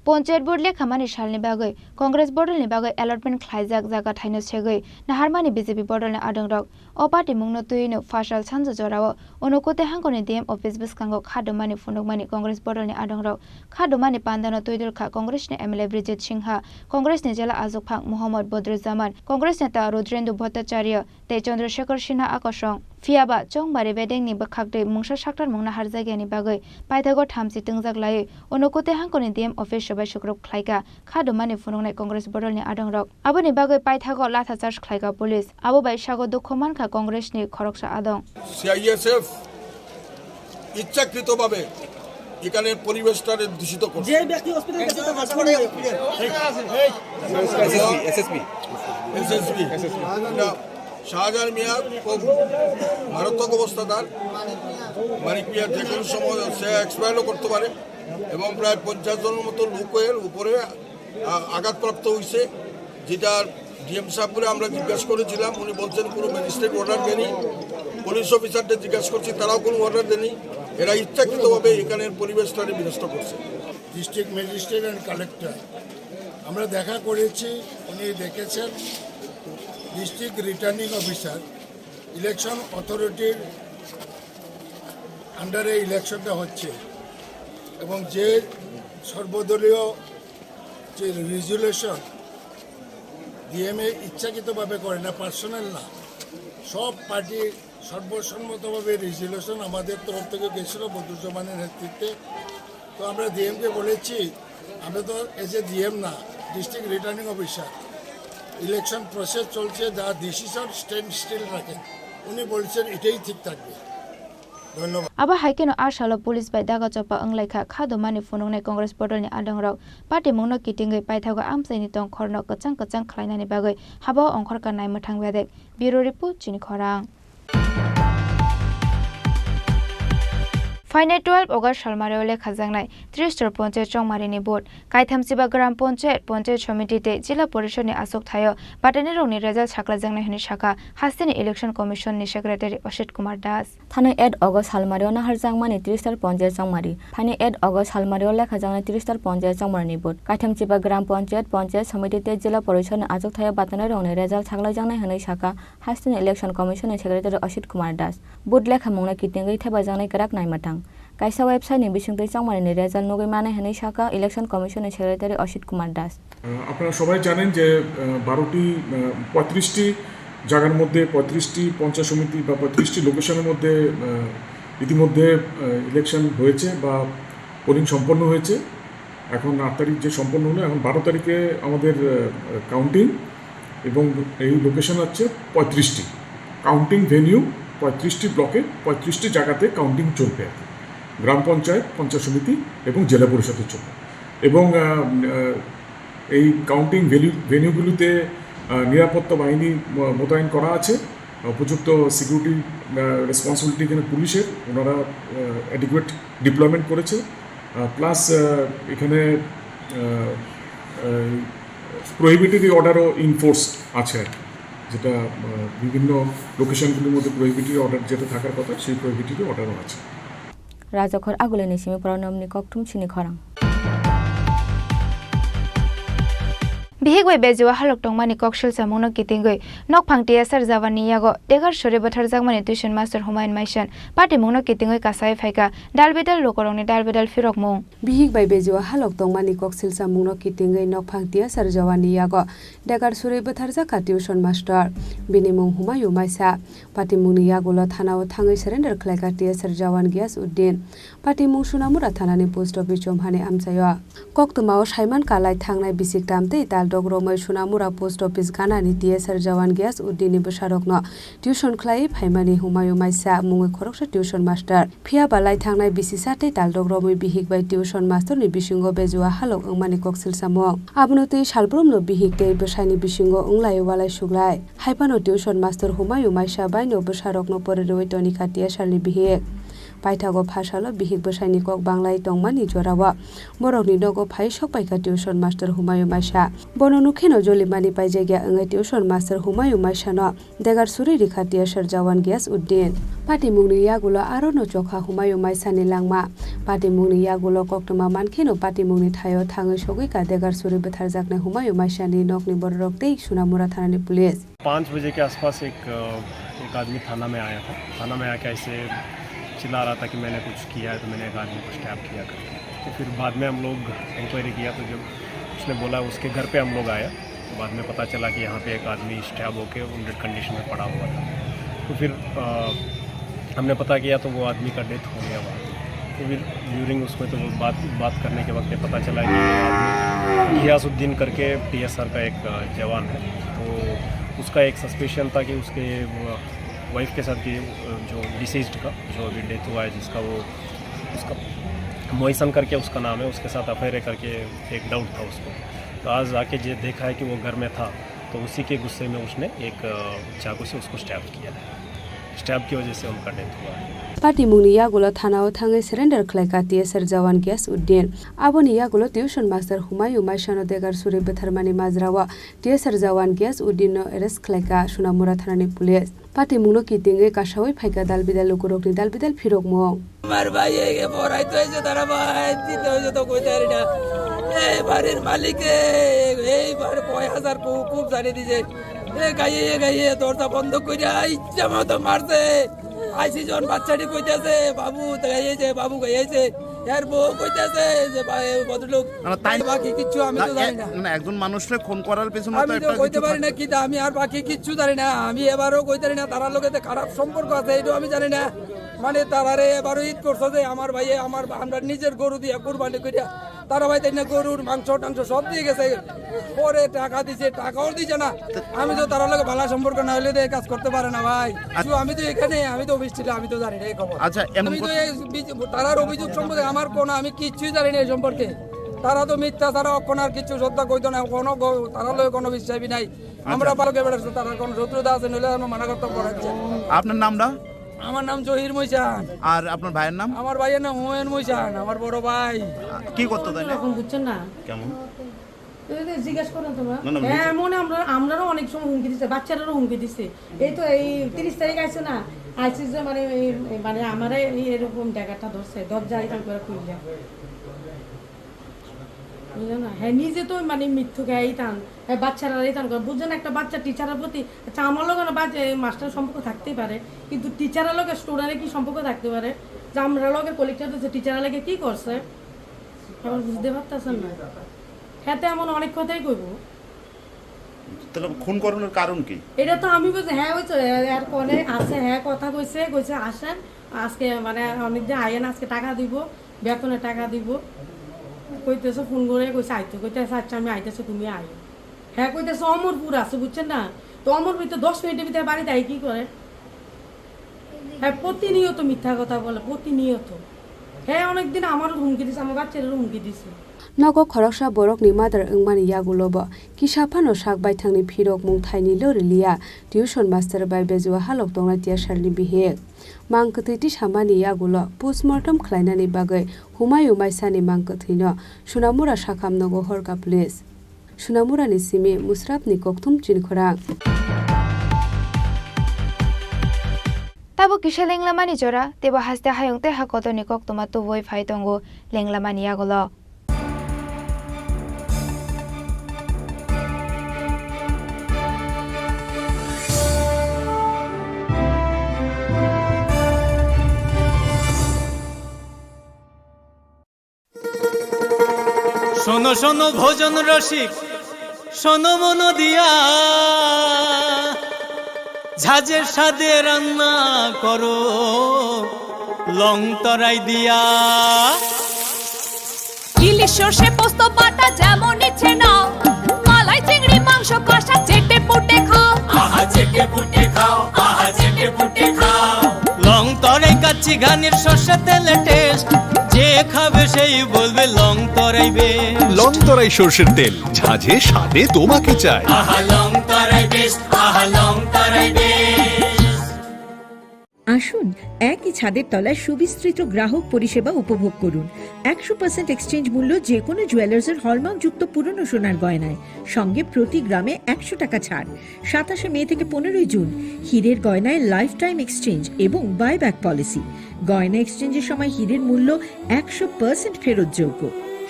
panchayat board লেখামানি সালनि बागै कांग्रेस बदलनि बागै allotment खालायजाक जागा थाइनो सेगै नाहारमानि बीजेपी बदलनि आदंरक अ पार्टी मुंनो तुयनो फासाल सानजो जराव अनकोते हांगनि डीएम ऑफिस बिस्कांगो खादोमानि फुनुकमानि कांग्रेस बदलनि आदंरक खादोमानि पांदानो तुयदुरखा कांग्रेसनि एमएलए ब्रिजेट सिंहा कांग्रेसनि जिला आजुकफाक मोहम्मद बद्रुज्जामान कांग्रेस नेता रुद्रेंद्र भट्टाचार्य ते चंद्रशेखर सिन्हा आकर्षण फियाबा चौंबारि बेदेंनि बखाकदै मुंसा साक्टार मुंना हार जायगानि बागै पाइथागो थामसि तंजाक लायो अनकोते हांगनि डीएम ऑफिस सबाय सुग्रुप खायगा खादोमानि फुनुकनाय कांग्रेस बदलनि आदंरक आबोनि बागै पाइथागो लाथा चार्ज खायगा पुलिस आबो बायसागो दुखमानखा कांग्रेसनि खरकसा आदं সিআইএসএফ ইচ্ছাকৃতভাবে এখানে পরিবেশটাকে দূষিত করছে যে ব্যক্তি এসএসপি শাহজাহান মিয়া খুব মারাত্মক অবস্থাদার মানিক মিয়া যে কোনো সময় সে এক্সপায়ারও করতে পারে এবং প্রায় 50 জনের মতো লোকের উপরে আঘাতপ্রাপ্ত হয়েছে যেটা ডিএম সাহেব বলে আমরা জিজ্ঞাসা করেছিলাম উনি বলছেন কোনো ম্যাজিস্ট্রেট অর্ডার দেয়নি পুলিশ অফিসারদের জিজ্ঞাসা করছি তারাও কোনো অর্ডার দেয়নি এরা ইচ্ছাকৃতভাবে এখানের পরিবেশটাকে বিনষ্ট করছে ডিস্ট্রিক্ট ম্যাজিস্ট্রেট অ্যান্ড কালেক্টর আমরা দেখা করেছি উনি দেখেছেন ডিস্ট্রিক্ট রিটার্নিং অফিসার ইলেকশন অথরিটির আন্ডারে ইলেকশনটা হচ্ছে এবং যে সর্বদলীয় যে রেজুলেশন ডিএমএ ইচ্ছাকৃতভাবে করে না পার্সোনাল না সব পার্টি সর্বসম্মতভাবে রেজুলেশন আমাদের তরফ থেকে গেছিল বদরুজ্জামানের নেতৃত্বে তো আমরা ডিএমকে বলেছি আমরা তো এজ এ ডিএম না district returning officer election process চলছে যা ডিসিশন স্ট্যান্ড স্টিল রাখেন উনি বলছেন এটাই ঠিক থাকবে ধন্যবাদ আবা হাইকেনো আশালো পুলিশ বাই দাगा चपा अंगलाइखा खादोमानि फुनुकनाय कांग्रेस बदलनि आदंरक पार्टी मुंनो किटिंगै पाइथागो आमसाइनि तं खरनो कचां कचां खालायनानि बागै हाबाव अंखरका नाय मोथां बेदेक ब्यूरो रिपोर्ट चिनि खरां फाइने 12 अगस्त सालमारियाव लेखाजांनाय 30 पन्चायत चौमारिनि बोर्ड कायथामसिबा ग्राम पन्चायत समितिते जिल्ला परिषदनि आसुक थायो बाटानि रंनि रेजाल्ट साख्लाजांनाय हनि शाखा हास्तिनि इलेक्शन कमिशननि सेक्रेटारि असित कुमार दास थाने 8 अगस्त सालमारियाव नाहारजांमानि 30 पन्चायत चौमारि फाइने 8 अगस्त सालमारियाव लेखाजांनाय 30 पन्चायत चौमारिनि बोर्ड कायथामसिबा ग्राम पन्चायत समितिते जिल्ला परिषदनि आसुक थायो बाटानि रंनि रेजाल्ट साख्लाजांनाय हनि शाखा हास्तिनि election कमिशननि secretary Asit Kumar Das board लेखामुंनाय किटिंगै थेबाजांनाय गराक नायमाथां कायसा वेबसाइटनि बिसुंथै चांमारिनि result नगै माने हनै शाखा इलेक्शन कमिशननि सेक्रेटारि असित कुमार दास আপনারা সবাই জানেন যে 35টি জায়গার মধ্যে 35টি পঞ্চায়েত সমিতি বা 35টি লোকেশনের মধ্যে ইতিমধ্যে ইলেকশন হয়েছে বা পোলিং সম্পন্ন হয়েছে এখন 8 তারিখ যে সম্পন্ন হলো এখন 12 তারিখে আমাদের কাউন্টিং এবং এই লোকেশন আছে 35টি কাউন্টিং ভেন্যু 35টি ব্লকে 35টি জায়গাতে কাউন্টিং চলবে গ্রাম পঞ্চায়েত সমিতি এবং জেলা পরিষদের জন্য এবং এই কাউন্টিং ভেন্যুগুলিতে নিরাপত্তা বাহিনী মোতায়েন করা আছে উপযুক্ত সিকিউরিটি রেসপন্সিবিলিটি এখানে পুলিশের ওনারা অ্যাডিকুয়েট ডিপ্লয়মেন্ট করেছে প্লাস এখানে প্রহিবিটরি অর্ডারও ইনফোর্স আছে যেটা বিভিন্ন লোকেশনগুলির মধ্যে প্রহিবিটরি অর্ডার যেটা থাকার কথা সেই প্রহিবিটরি অর্ডারও আছে राजखर आगुलेनि सिमी प्रनमनि कक्टुम सिनि खरां बिहेगै बेजुवा हालक टंमानि कक्सल सामुनो किटिंगै नक फांटिया सर जावानि यागो देगार सरे बोथार जागमानि ट्यूशन मास्टर हुमायन माइसन पार्टी मुंनो किटिंगै कासाय फायका दालबेदाल लोकरंनि दालबेदाल फिरक मुं बिहिग बाय बेजुवा हालक टंमानि कक्सल सामुनो किटिंगै नक फांटिया सर जावानि यागो देगार सरे बोथार जाका ट्यूशन मास्टर बिनि मुं हुमायु माइसा पार्टी मुंनि यागोला थानाव थाङै सरेन्डार खलायका टिया सर जावान गियास उद्दिन पार्टी मुं सुनामुरा थानानि पोस्ट अफिस चमहानि आमसायो कक्तमाव साइमान कालाय थांनाय बिसिक दामते ताल डग्रमै सुनामुरा पोस्ट अफिस गानानि टिएसआर जवान गियास उद्दिननि बोसारकनो टिउसन खलाय फाइमानि हुमायु माइसा मुङै खरकसा टिउसन मास्टार फिया बालाय थांनाय बिसिसाते ताल डग्रमै बिहिक बाय टिउसन मास्टरनि बिसिंगो बेजुवा हालक अंमानि कक्सिल सामो आबनोतै सालब्रमनो बिहिक दै बोसायनि बिसिंगो अंलाय वालाय सुग्लाय हाइपानो टिउसन मास्टर हुमायु माइसा बायनो बोसारकनो परिरवैतनि खाटिया सालनि बिहिक পাইথাগো ভাষালো বিহিক বসাইনি কক বাংলায় টংমানি জরাওয়া বরকনি নগো ফাই সবাইকা টিউশন মাস্টার হুমায়ুন মাইসা বননুखेनो জলিমানি পাই জায়গা ওই টিউশন মাস্টার হুমায়ুন মাইসানো দেগার সুরি রেখা টিয়াসার জওয়ান গিয়াস উদ্দিন পাটি মুংনি ইয়াগুলো আরো নো চখা হুমায়ুন মাইসানি লাংমা পাটি মুংনি ইয়াগুলো कक्टमा मानखेनो पार्टी मुंगनी थायो थांगै सगैका देगार सुरी बेथार जागने हुमायूं माइसानी नकनी बररक तेई सुनामुरा थानानि पुलिस 5 बजे के आसपास एक आदमी थाना में आया था। थाना में आके ऐसे चिल्ला रहा था कि मैंने कुछ किया है, तो मैंने एक आदमी को स्टैप किया करके। तो फिर बाद में हम लोग इंक्वायरी किया, तो जब उसने बोला उसके घर पे हम लोग आया, तो बाद में पता चला कि यहाँ पे एक आदमी स्टैप होके वुंडेड कंडीशन में पड़ा हुआ था। तो फिर हमने पता किया तो वो आदमी का डेथ हो गया वहाँ। तो फिर ड्यूरिंग उसमें तो बात करने के वक्त पता चला कि आदमी घियासुद्दीन करके TSR का एक जवान है। तो उसका एक सस्पेशन था कि उसके वाइफ के साथ की जो डिसीज्ड का जो अभी डेथ हुआ है, जिसका वो उसका मोइसन करके उसका नाम है, उसके साथ अफेयर करके एक डाउट था उसको। तो आज आके जो देखा है कि वो घर में था, तो उसी के गुस्से में उसने एक चाकू से उसको स्टैब किया है। स्टैब की वजह से उनका डेथ हुआ है। पार्टी मुंगनी यागुलो थानाओ थांगै सरेंडार खलायका TSR जवान गैस उद्दिन आबोनि यागुलो टिउशन मास्टार हुमायूं माइसानो देगार सुरि बेथारमानि माजरावा TSR जवान गैस उद्दिननो एरेस्ट खलायका सुनामुरा थानानि पुलिस पार्टी मुंगनो कितिंगै कासावै फायका दालबिदाल लोकरकनि दालबिदाल फिरक मं আমার ভাই একে পড়াইতে হয়েছে, তারা ভাই দিতে হয়েছে তো কইতে পারি না। এই বাড়ির মালিকে এই বাড়ি 5000 খুব জানিয়ে দিছে, গাইয়ে দরজা বন্ধ করে ইচ্ছা মতো মারছে। আইসি জন বাচ্চাটি কইতেছে বাবু গাইয়েছে, বাবু গাইয়েছে, এর বউ কইতেছে যে ভদ্রলোক তাই বাকি কিচ্ছু আমি তো জানি না। মানে একজন মানুষকে খুন করার পেছনে আমি তো কইতে পারি না কি, আমি আর বাকি কিচ্ছু জানি না। আমি এবারও কইতে পারি না তার লোকেতে খারাপ সম্পর্ক আছে, এটাও আমি জানি না। মানে তারারে এবারও ঈদ করছে যে আমার ভাই আমরা নিজের গরু দিয়ে কুরবানি করিয়া তারা ভাই তাই না গরুর মাংস টাংস সব দিয়ে গেছে, পরে টাকা দিছে, টাকাও দিছে না। আমি তো তার লোক ভালো সম্পর্ক না হলে কাজ করতে পারে না ভাই। আমি তো এখানে, আমি তো অফিস ছিল, আমি তো জানি না এই খবর। আচ্ছা, আমি তো তারার অভিযোগ সম্পর্কে আমার কোনো আমি কিচ্ছুই জানি না এই সম্পর্কে। তারা তো মিথ্যা ছাড়া অক্ষণ আর কিছু সত্য কইতো না, কোনো তারা লোক কোনো বিশ্বাসই নাই। আমরা পালকে বেড়াচ্ছি, তারা কোনো শত্রুতা আছে নইলে আমরা মানা করতে পারছি। আপনার নামটা? আমার নাম জহির মইসান। আর আপনার ভাইয়ের নাম? আমার ভাইয়ের নাম হুমায়ুন মইসান, আমার বড় ভাই। কি করতে তাই না? এখন বুঝছেন না কেমন জিজ্ঞেস করো তোমরা। হ্যাঁ মনে আমরাও অনেক সময় হুমকি দিচ্ছে, বাচ্চারাও হুমকি দিচ্ছে। এই তো এই 30 তারিখ আছে না, আইসি যে মানে আমার এরকম জায়গাটা ধরছে, দরজা এখান করে খুললে বুঝলেন না। হ্যাঁ নিজে তো মানে মৃত্যু গায়ে টান, হ্যাঁ বাচ্চারা টান করে বুঝছেন। একটা বাচ্চা টিচারের প্রতি, আচ্ছা আমার লোক মাস্টার সম্পর্ক থাকতেই পারে, কিন্তু টিচারের লোকে স্টুডেন্টে কি সম্পর্ক থাকতে পারে? যে আমরা লোকের কলেক্টর দিচ্ছে, টিচারের লোকে কি করছে এখন বুঝতে পারতেছেন না। হ্যাঁ এমন অনেক কথাই কইব। তাহলে খুন করানোর কারণ কি? এটা তো আমি বলছি হ্যাঁ হয়েছে এর কোনে আছে, হ্যাঁ কথা কইছে আসেন আজকে মানে অনেকদিন আইয়েন, আজকে টাকা দিব, বেতনে টাকা দিব কইতেছে। ফোন করে কইছে আইতে, কইতেছে আচ্ছা আমি আইতেছি তুমি আই। হ্যাঁ কইতেছে অমরপুর আছে বুঝছেন না, তো অমরপুর তো 10 মিনিটের ভিতরে বাড়িতে আই কি করে? হ্যাঁ প্রতিনিয়ত মিথ্যা কথা বলে, প্রতিনিয়ত। হ্যাঁ অনেকদিন আমারও হুমকি দিছে, আমার বাচ্চাদেরও হুমকি দিছে। नगो खरकसा बरकनि मादार ओंमानि यागुलोबो किसाफानो साक बायथांनि फिरक मुं थाइनि लोरिलिया टिउशन मास्टार बाय बेजुआ हालक दंना टियासारनि बिहेक मांकथैति सामानि यागुलो पोस्टमर्टम खलायनानि बागै हुमायूं माइसानि मांकथैनो सुनामुरा साखाम नगो हरका पुलिस सुनामुरानि सिमि मुसराफनि कक्थुम चिनखरां ताबो किसा लेंलामानि जरा तेबो हासते हायंते हाकतनि कक्तमा तुबोय फाइतंगो लेंलामानि यागुलो শোনো শোনো ভোজন রসিক, শোনো মন দিয়া, ঝাঁঝের স্বাদে রান্না করো লং তরাই দিয়া। ইলিশ সর্ষে পোস্ত বাটা যেমন ইচ্ছে নাও, মালাই চিংড়ি মাংস কষা চেটে পুটে খাও, আহা চেটে পুটে খাও, আহা চেটে পুটে খাও। লং তরাই কাচ্চি ঘানির সর্ষে তেলে টেস্ট, যে খাবে সেই বলবে লং তরাই বেশ। লং তরাই সরষের তেল, ঝাঁঝে স্বাদে তোমাকে চাই। আহা লং তরাই বেশ, আহা লং তরাই বেশ। আসুন একই ছাদের তলায় সুবিস্তৃত গ্রাহক পরিষেবা উপভোগ করুন। 100% এক্সচেঞ্জ মূল্য যে কোনো জুয়েলার্সের হলমার্কযুক্ত পুরনো সোনার গয়নায়, সঙ্গে প্রতি গ্রামে 100 টাকা ছাড়। 27 মে থেকে 15 জুন হীরের গয়নায় লাইফ টাইম এক্সচেঞ্জ এবং বাইব্যাক পলিসি। গয়না এক্সচেঞ্জের সময় হীরের মূল্য 100% ফেরতযোগ্য।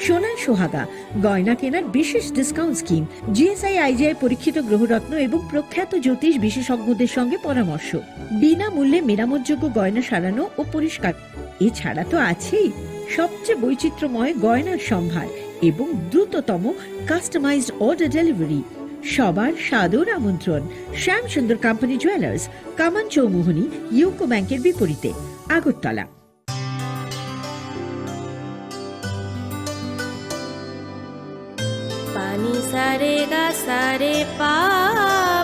সোনার সোহাগা গয়না কেনার বিশেষ ডিসকাউন্ট স্কিম, জিএসআই আইজিআই পরীক্ষিত গ্রহরত্ন এবং প্রখ্যাত জ্যোতিষ বিশেষজ্ঞদের সঙ্গে পরামর্শ, বিনামূল্যে মেরামতযোগ্য গয়না সারানো ও পরিষ্কার। এছাড়া তো আছেই সবচেয়ে বৈচিত্র্যময় গয়নার সম্ভার এবং দ্রুততম কাস্টমাইজড অর্ডার ডেলিভারি। সবার সাদর আমন্ত্রণ শ্যাম সুন্দর কোম্পানি জুয়েলার্স, কামান চৌমুহনী, ইউকো ব্যাংকের বিপরীতে, আগরতলা। पानी सारे गा सारे पा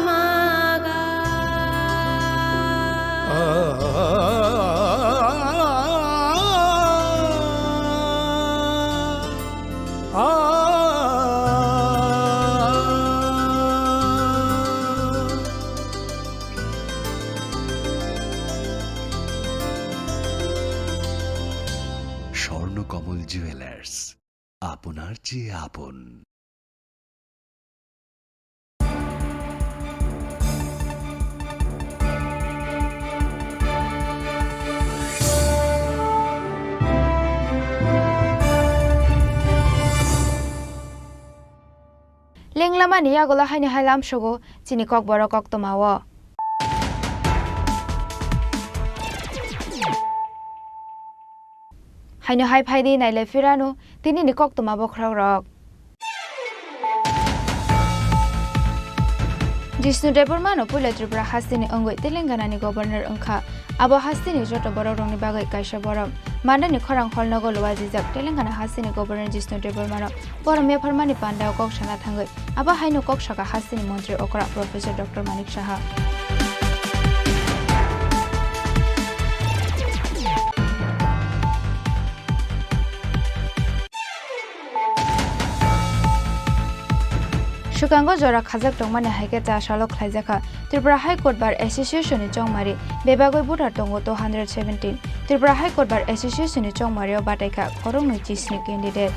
मा गा স্বর্ণকমল জুয়েলার্স, আপনার চেয়ে আপন। লেংলামানি আগলা হাইনি হাইলাম সগো চিনি কক বড় কক তোমাও হাইনো হাই ফাইদি নাইলে ফিরানো তিনি নি কক তোমা বখরাও রক जिष्णु देबरमानो पुले त्रिपुरा हास्तिनि अंगै तेलेंगानानि गवर्नर अंखा आबो हास्तिनि जत बरक रंनि बागै कायसा बरक मान्दानि खरां हलनगो लवाजिजाक तेलेंगाना हास्तिनि गवर्नर जिष्णु देबरमानो परमे फरमानि पान्डाव कक्षाना थांगै आबो हाइनो कक्षाका हास्तिनि मन्त्री अकरा प्रोफेसर डॉक्टर मानिक साहा सुकांगो जरा खाजक टंगमानि हाइके चाशालो खलाइजाखा Tripura high court bar एसोसिएशननि चंगमारि बेबागै बुटार टंगो 217 Tripura high court bar एसोसिएशननि चंगमारियाव बाटाइखा खरं नैथिसनि कैंडिडेट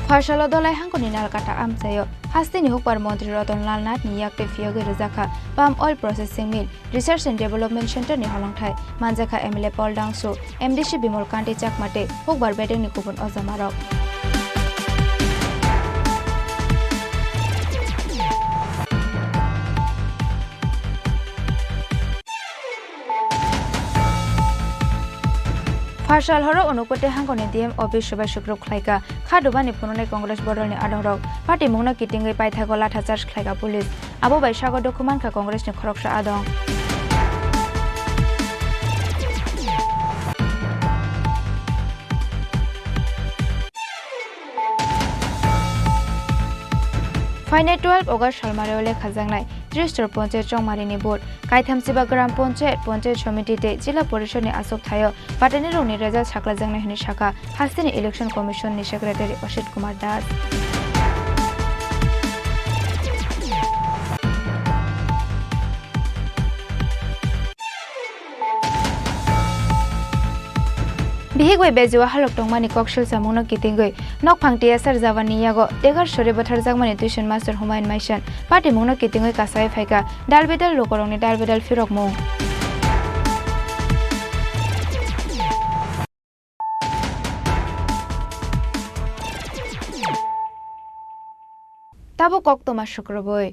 फारसालो दलाय हांखनि नालकाटा आमचायो हास्तिनि हुकबार मंत्री रतनलाल नाथ नि याकटे फियोगे रजाखा palm oil processing mill research and development centre नि हलंगथाय मानजाखा MLA Paul Dangso MDC Bimal Kanti चाकमाटे हुकबार बेडेंनि गुबुन अजामारक फारसाल हरो अनुपते हांगने डीएम ऑफिस सभा शुक्रब खलाइका खादुबानि फुननाय कांग्रेस बदलनि आदंरक पार्टी मुंगना किटिंगै पाइथागो लाथा चार्ज खलाइका पुलिस आबो बैसागो डकुमेन्टका कांग्रेसनि खरकसा आदं फाइने 12 अगस्त सालमारियाव लेखा जांनाय 30 पंचायत चंगमारिनि बोर्ड कायथामसिबा ग्राम पंचायत समितिते जिल्ला परिषदनि आसोक थायो पाटनि रंनि रेजाल्ट साखला जांनाय हनि शाखा हास्तिनि इलेक्शन कमिशननि सेक्रेटारि असित कुमार दास बिहिगै बेजुवा हालक टंगमानि कक्सल सामुनो कितिंगै नकफां टीएसआर जावानि यागो तेगार सरे बथार जागमानि ट्यूशन मास्टर हुमायन माइसन पार्टी मुंगनो कितिंगै कासाय फाइका दालबेदाल लोकरंनि दालबेदाल फिरक मुं ताबो कक्तमा शुक्रबय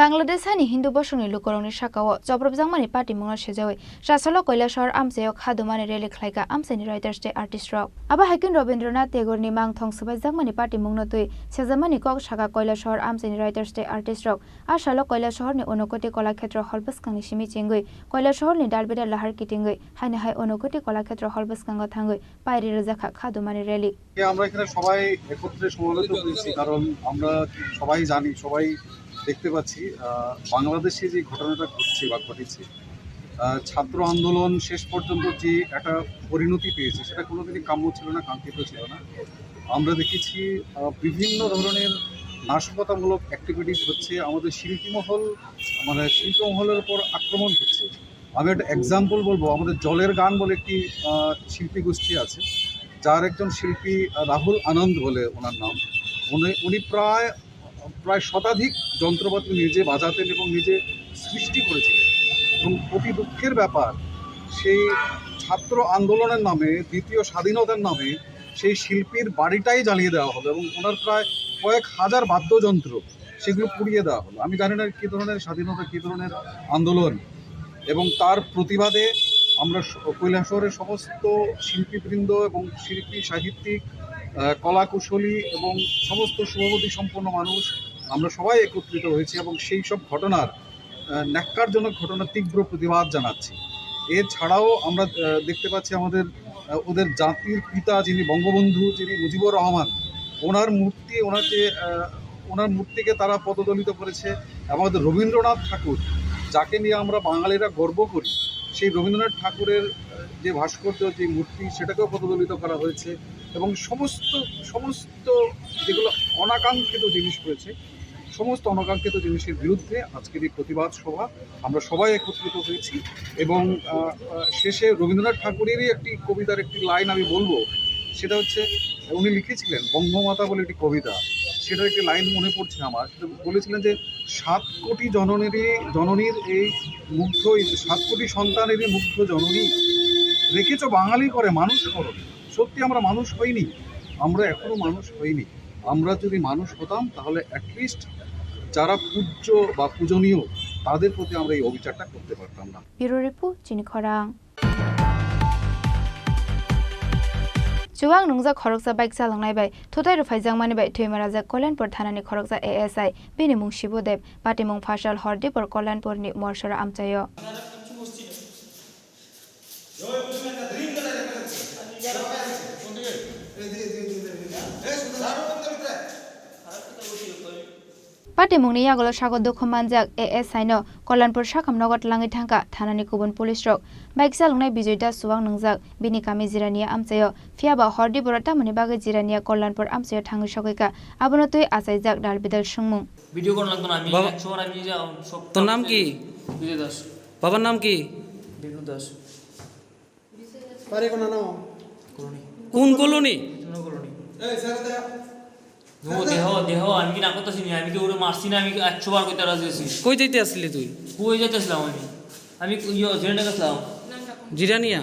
बांग्लादेश हानि हिंदू बसुनि लुकरंनि शाखाव जब्रबजांमानि पार्टी मुंगनो सेजावै रासालो कैलाशहर आमसायाव खादुमानि रेली खलाइका आमसानि राइटार्स डे आर्टिस्ट रक आबा हाइकिन रवीन्द्रनाथ टेगरनि मांथं सबायजांमानि पार्टी मुंगनो तुइ सेजामानि कक शाखा कैलाशहर आमसानि राइटार्स डे आर्टिस्ट रक आसालो कैलाशहरनि अनुकोटि कलाक्षेत्र हलबसकांनि सिमिचिंगै कैलाशहरनि दालबेदा लाहार किटिंगै हाइने हाइ अनुकोटि कलाक्षेत्र हलबसकांग थांगै पायरि रजाखा खादुमानि रेली আমরা এখানে সবাই একত্রে সমবেত হয়েছি কারণ আমরা সবাই জানি সবাই দেখতে পাচ্ছি বাংলাদেশে যে ঘটনাটা ঘটছে বা ঘটেছে ছাত্র আন্দোলন শেষ পর্যন্ত যে একটা পরিণতি পেয়েছে সেটা কোনোদিনই কাম্য ছিল না, কাঙ্ক্ষিত ছিল না। আমরা দেখেছি বিভিন্ন ধরনের নাশকতামূলক অ্যাক্টিভিটিস হচ্ছে, আমাদের শিল্পমহলের উপর আক্রমণ হচ্ছে। আমি একটা এক্সাম্পল বলবো, আমাদের জলের গান বলে একটি শিল্পী গোষ্ঠী আছে, যার একজন শিল্পী রাহুল আনন্দ বলে ওনার নাম। উনি প্রায় শতাধিক যন্ত্রপাতি নিজে বাজাতেন এবং নিজে সৃষ্টি করেছিলেন। এবং অতি দুঃখের ব্যাপার, সেই ছাত্র আন্দোলনের নামে, দ্বিতীয় স্বাধীনতার নামে সেই শিল্পীর বাড়িটাই জ্বালিয়ে দেওয়া হলো এবং ওনার প্রায় কয়েক হাজার বাদ্যযন্ত্র সেগুলো পুড়িয়ে দেওয়া হলো। আমি জানি না কী ধরনের স্বাধীনতা, কী ধরনের আন্দোলন। এবং তার প্রতিবাদে আমরা কৈলাসহরের সমস্ত শিল্পীবৃন্দ এবং শিল্পী, সাহিত্যিক, কলাকুশলী এবং সমস্ত শুভবুদ্ধি সম্পন্ন মানুষ আমরা সবাই একত্রিত হয়েছি এবং সেই সব ঘটনার, ন্যাক্কারজনক ঘটনার তীব্র প্রতিবাদ জানাচ্ছি। এছাড়াও আমরা দেখতে পাচ্ছি আমাদের ওদের জাতির পিতা যিনি বঙ্গবন্ধু, যিনি মুজিবুর রহমান, ওনার মূর্তিকে তারা পদদলিত করেছে। আমাদের রবীন্দ্রনাথ ঠাকুর, যাকে নিয়ে আমরা বাঙালিরা গর্ব করি, সেই রবীন্দ্রনাথ ঠাকুরের যে ভাস্কর্য, যে মূর্তি, সেটাকেও পদদলিত করা হয়েছে। এবং সমস্ত যেগুলো অনাকাঙ্ক্ষিত জিনিস রয়েছে, সমস্ত অনাকাঙ্ক্ষিত জিনিসের বিরুদ্ধে আজকের এই প্রতিবাদ সভা। আমরা সবাই একত্রিত হয়েছি এবং শেষে রবীন্দ্রনাথ ঠাকুরেরই একটি কবিতার একটি লাইন আমি বলবো, সেটা হচ্ছে, উনি লিখেছিলেন বঙ্গমাতা বলে একটি কবিতা, সেটার একটি লাইন মনে পড়ছে আমার। বলেছিলেন যে 7 কোটি জননীর এই মুগ্ধ, 7 কোটি সন্তানেরই মুগ্ধ জননী, রেখেছ বাঙালি করে মানুষ করো। সত্যি আমরা মানুষ হইনি, আমরা এখনো মানুষ হইনি। আমরা যদি মানুষ হতাম তাহলে অ্যাটলিস্ট যারা পূজ্য বা পূজনীয় তাদের প্রতি আমরা এই অবিচারটা করতে পারতাম না। ব্যুরো রিপোর্ট চিনিখরাং। Chuang nungza khoroksa bike salangnai bai thotai ro phaijang mani bai thuimaraja Kollanpur thanani khoroksa ASI bini mung Shibodeb patimung Fashal Hordipur Kollanpur ni morsora amchayo Patimungni yagolo sagod dokhomanjak ASI no Kollanpur Shakam Nogot langi thangka thanani kubun police rok bike salangnai Bijoy Das Chuang nungjak bini kami jirania amchayo fiaba Hordipur tamani bagai jirania Kollanpur amchayo thangi sokaika abonotoi asaijak dal bidal sungmung video কোন লাগতো না আমি 100 বার আমি যাও সব তোর নাম কি বিজয় দাস বাবার নাম কি বিষ্ণু দাস পারে কোন নাম কোন কলোনি এই স্যার দেহ আমি কি না করতেছি না আমি কি ওরে মারছি না আমি 100 বার কইতে রাজি আছি কই যাইতে আসলি তুই কই যাইতেছিলাম আমি জেনে গেছিলাম জিরানিয়া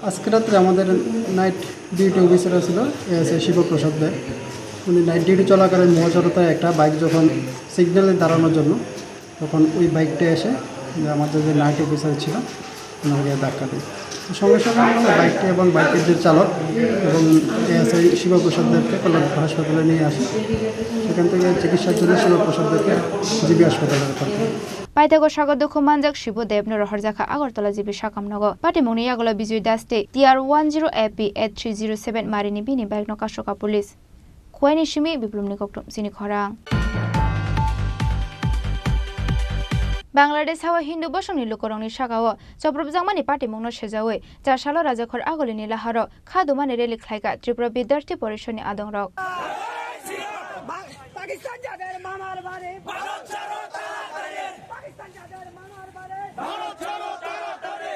আজকে রাত্রে আমাদের নাইট ডিউটি অফিসার ছিল শিবপ্রসাদ দেব। উনি নাইট ডিউটি চলাকালীন মহাজরতায় একটা বাইক যখন সিগন্যালে দাঁড়ানোর জন্য, তখন ওই বাইকটা এসে আমাদের যে নাইট অফিসার ছিল ওনাকে ধাক্কা দেয়। সঙ্গে সঙ্গে আমরা বাইকটি এবং বাইকের যে চালক এবং এএসআই শিবপ্রসাদ দেবকে কল্যাণপুর হাসপাতালে নিয়ে আসি। সেখান থেকে চিকিৎসার জন্য শিবপ্রসাদ দেবকে জিবি হাসপাতালে রেফার করি। Paitago Shagod Dokhomanjak Shibodeb no Roharjaka Agartala Jibi Shakam Nogo Patimungni Yagola Bijoy Das Te TR10AP 8307 Marini Bini Bike no Kashoka Police Khuaini Shimi Biplumni Koktum Sini Khorang Bangladesh hawa Hindu bosongni lukorongni sagao Chobrobjangmani patimungno sejawe 4 salo rajakhor agolini laharo khadumani reli khlaika Tripura Bidyarthi Porishoni adongrok Pakistan jader mamar bare Bharat charo taratare Pakistan jader mamar bare Bharat charo taratare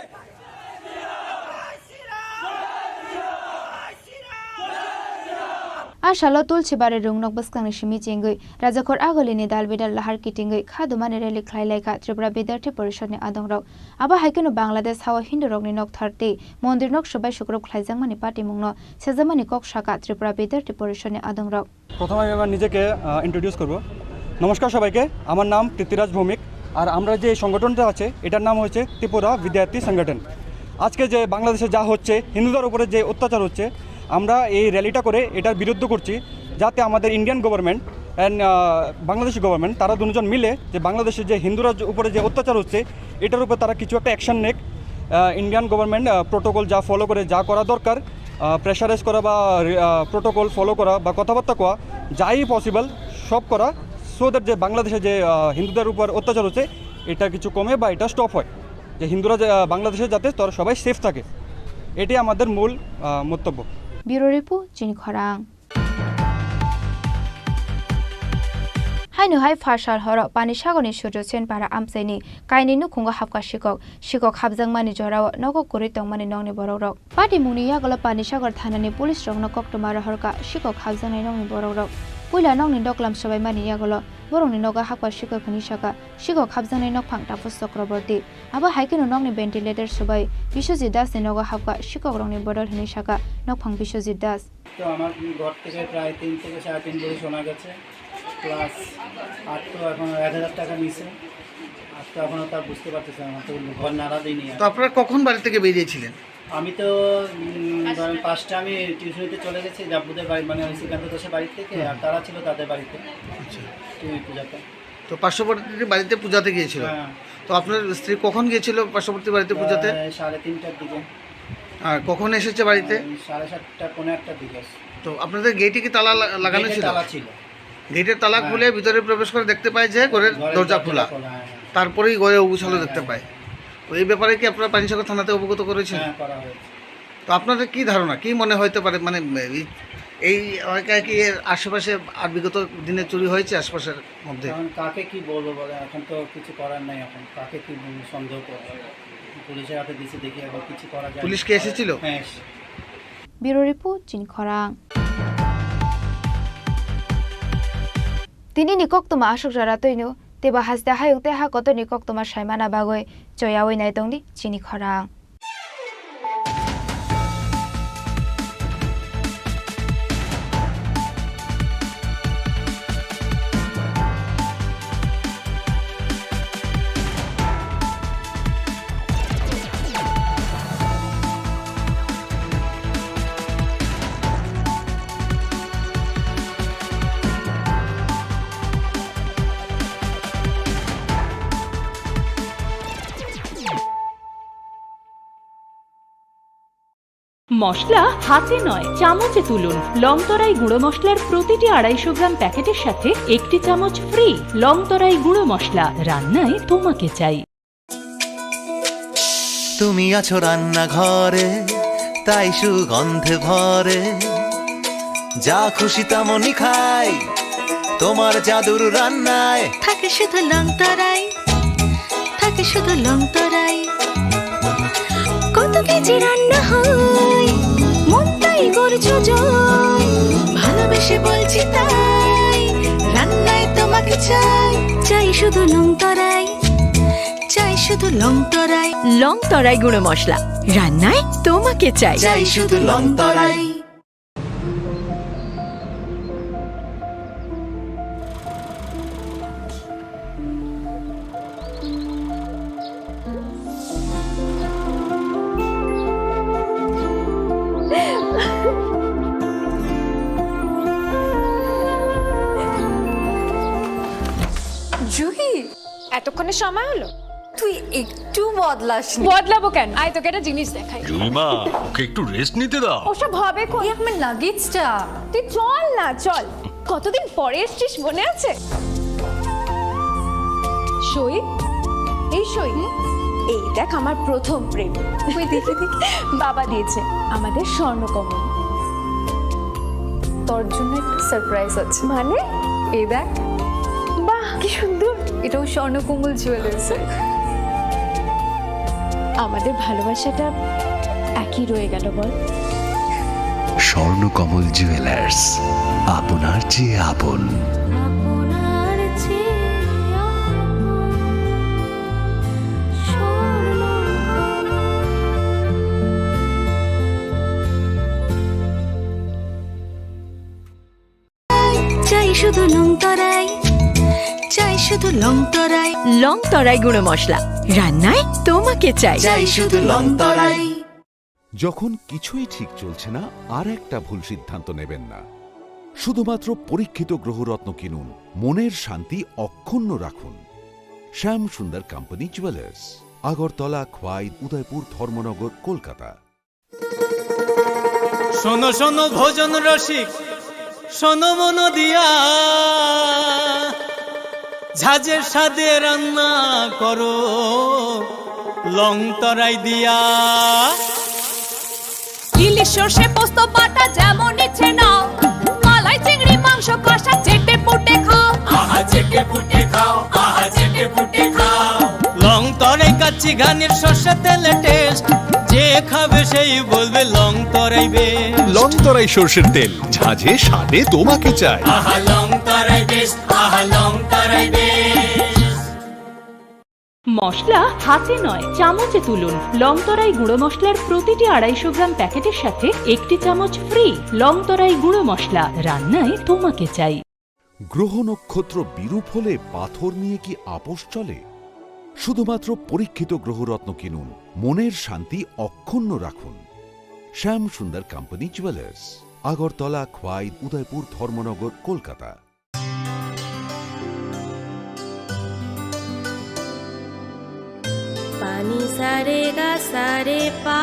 Ashalo tulchi bare rungnok baskangni shimi chengui rajakhor agolini dalbidal lahar kitingui khadumani reli khlailai kha Tripura Bidyarthi Porishoni adongrok aba haikeno Bangladesh hawa Hindu rokni nok 30 mondir nok sobai shukrop khlaijangmani patimungno sejamani kok shaka Tripura Bidyarthi Porishoni adongrok প্রথমে আমি আমার নিজেকে introduce করব। নমস্কার সবাইকে, আমার নাম পৃথ্বীরাজ ভৌমিক আর আমরা যে সংগঠনটা আছে এটার নাম হচ্ছে ত্রিপুরা বিদ্যার্থী সংগঠন। আজকে যে বাংলাদেশে যা হচ্ছে, হিন্দুদের উপরে যে অত্যাচার হচ্ছে, আমরা এই র্যালিটা করে এটার বিরুদ্ধে করছি, যাতে আমাদের Indian government and Bangladeshi government তারা দুজন মিলে যে বাংলাদেশের যে হিন্দুরা উপরে যে অত্যাচার হচ্ছে এটার উপর তারা কিছু একটা অ্যাকশন নেক। ইন্ডিয়ান গভর্নমেন্ট প্রোটোকল যা ফলো করে যা করা দরকার, প্রেশারাইজ করা বা প্রোটোকল ফলো করা বা কথাবার্তা কোয়া যাই পসিবল সব করা, সো দ্যাট যে বাংলাদেশে যে হিন্দুদের উপর অত্যাচার হচ্ছে এটা কিছু কমে বা এটা স্টপ হয়। যে হিন্দুরা বাংলাদেশে যাতে তারা সবাই সেফ থাকে, এটি আমাদের মূল মন্তব্য। ব্যুরো রিপোর্ট চিনি খরাং। হাইনুহাই ফার্সাল হর পানি সাগরনি সূর্য সেন পারা আমসাইনি কাইনি নুখুঙ্গ হাবকা শিকক হাবজাংমানি জরাও নগক করি তংমানি নংনি বরক পাটি মুনি ইয়াগল পানি সাগর থানানি পুলিশ রং নকক টমার হরকা শিকক হাবজাংনাই নংনি বরক পুইলা নংনি ডকলাম সবাই মানি ইয়াগল বরংনি নগা হাবকা শিকক খনি সাকা শিকক হাবজাংনাই নকফাং তাপস চক্রবর্তী আবা হাইকিনো নংনি ভেন্টিলেটর সবাই বিশ্বজিৎ দাসনি নগা হাবকা শিকক রংনি বদল হনি সাকা নকফাং বিশ্বজিৎ দাস। তো আমার ঘর থেকে প্রায় 3 থেকে 3.5 বড়ি শোনা গেছে, প্লাস আর তো এখন 1000 টাকা নিছে, আর তো এখনও তা বুঝতে পারতেছি না, তো ঘর নাড়া দিইনি। তো আপনারা কখন বাড়ি থেকে বেরিয়েছিলেন? আমি তো ধরেন 5টা আমি টিউশনিতে চলে গেছি জাব্বুদের বাড়ি, মানে শ্রীকান্ত দাসের বাড়ি থেকে, আর তারা ছিল তাদের বাড়িতে। আচ্ছা, তুমি পূজাতে তো পার্শ্ববর্তী বাড়িতে পূজাতে গিয়েছিল? হ্যাঁ। তো আপনার স্ত্রী কখন গিয়েছিল পার্শ্ববর্তী বাড়িতে পূজাতে? 3:30টার দিকে। আর কখন এসেছে বাড়িতে? 7:30টা 1:15টার দিকে। তো আপনাদের গেটে কি তালা লাগানো ছিল? তালা ছিল। গেটের তালা খুলে ভিতরে প্রবেশ করে দেখতে পায় যে ঘরের দরজা খোলা, তারপরেই ঘরে উছালো দেখতে পায়। তো এই ব্যাপারে কি আপনারা পানিসাগর থানাতে অবগত করেছেন? হ্যাঁ, করা হয়েছে। তো আপনাদের কি ধারণা, কি মনে হতে পারে, মানে এই এলাকায় কি এর আশেপাশে আর বিগত দিনে চুরি হয়েছে আশপাশের মধ্যে? এখন কাকে কি বলবো বলে, এখন তো কিছু করার নাই, এখন কাকে কি সন্দেহ করবো, পুলিশের হাতে দিছি, দেখি এখন কিছু করা যায়। পুলিশ কি এসেছিল? হ্যাঁ। ব্যুরো রিপোর্ট চিনি খরাং। তিনি নিকক তোমা আসুক যারা তৈনো তেবা হাসতে হায়ুতে হা কত নিকক তোমার সাইমানা বাগৈ চয়াওই নাই দংদি চিনি খরাং। মশলা হাতে নয় চামচে তুলুন। লংতরাই গুঁড়ো মশলার প্রতিটি 250 গ্রাম প্যাকেটের সাথে 1টি চামচ ফ্রি। লংতরাই গুঁড়ো মশলা, রান্নায় তোমাকে চাই। তুমি আছো রান্নাঘরে, তাই সুগন্ধে ভরে, যা খুশি তেমনই খাই, তোমার জাদুর রান্নায় থাকে শুধু লংতরাই, থাকে শুধু লংতরাই। কত কেজি রান্না হয়, মনটাই করছো জয়, ভালোবেসে বলছি তাই, রান্নায় তোমাকে চাই, চাই শুধু লংতরাই, চাই শুধু লংতরাই। লংতরাই গুঁড়ো মশলা, রান্নায় তোমাকে চাই, চাই শুধু লংতরাই। জুহি, এতক্ষণে সময় হলো? তুই একটু বদলাসনি। বদলাবো কেন? আয় তোকে একটা জিনিস দেখাই। জুইমা, ওকে একটু রেস্ট নিতে দাও। ওসব হবে কই, আমার লাগেজটা। তুই চল না, চল। কতদিন পরে এসছিস, মনে আছে? সই, এই সই, এই দেখ আমার প্রথম প্রেম। তুই দেখে দেখি বাবা দিয়েছে আমাদের স্বর্ণকমল। তোর জন্য একটা সারপ্রাইজ আছে। মানে? এই দেখ, বাহ কি সুন্দর, এটাও স্বর্ণকমল জুয়েলার্সের। আমাদের ভালোবাসাটা একই রয়ে গেল বল। স্বর্ণকমল জুয়েলার্স, আপনার চেয়ে আপন। চাই শুধু লংতরাই, চাই শুধু লংতরাই। লংতরাই গুঁড়ো মশলা, রান্নায় তোমাকে চাই, চাই শুধু লংতরাই। যখন কিছুই ঠিক চলছে না, আর একটা ভুল সিদ্ধান্ত নেবেন না। শুধুমাত্র পরীক্ষিত গ্রহরত্ন কিনুন, মনের শান্তি অক্ষুণ্ণ রাখুন। শ্যাম সুন্দর কোম্পানি জুয়েলার্স, আগরতলা, খোয়াই, উদয়পুর, ধর্মনগর, কলকাতা। শোনো শোনো ভোজন রসিক, শোনো মন দিয়া, ঝাঁঝের স্বাদে রান্না করো, লং তরাই দিয়া। ইলিশ সর্ষে পোস্ত বাটা যেমন ইচ্ছে নাও, মালাই চিংড়ি মাংস কষা চেটে পুটে খাও, আহা চেটে পুটে খাও, আহা চেটে পুটে খাও। লং তরাই কাচ্চি ঘানির সর্ষে তেলে টেস্ট, যে খাবে সেই বলবে লং তরাই বেশ। লং তরাই সর্ষের তেল, ঝাঁঝে স্বাদে তোমাকে চাই। আহা লং তরাই বেশ, আহা লং তরাই বেশ। মশলা হাতে নয় চামচে তুলুন। লংতরাই গুঁড়ো মশলার প্রতিটি 250 গ্রাম প্যাকেটের সাথে 1টি চামচ ফ্রি। লংতরাই গুঁড়ো মশলা, রান্নায় তোমাকে চাই। গ্রহ নক্ষত্র বিরূপ হলে পাথর নিয়ে কি আপোষ চলে? শুধুমাত্র পরীক্ষিত গ্রহরত্ন কিনুন, মনের শান্তি অক্ষুণ্ণ রাখুন। শ্যাম সুন্দর কোম্পানি জুয়েলার্স, আগরতলা, খোয়াই, উদয়পুর, ধর্মনগর, কলকাতা। পানি সারে গা সারে পা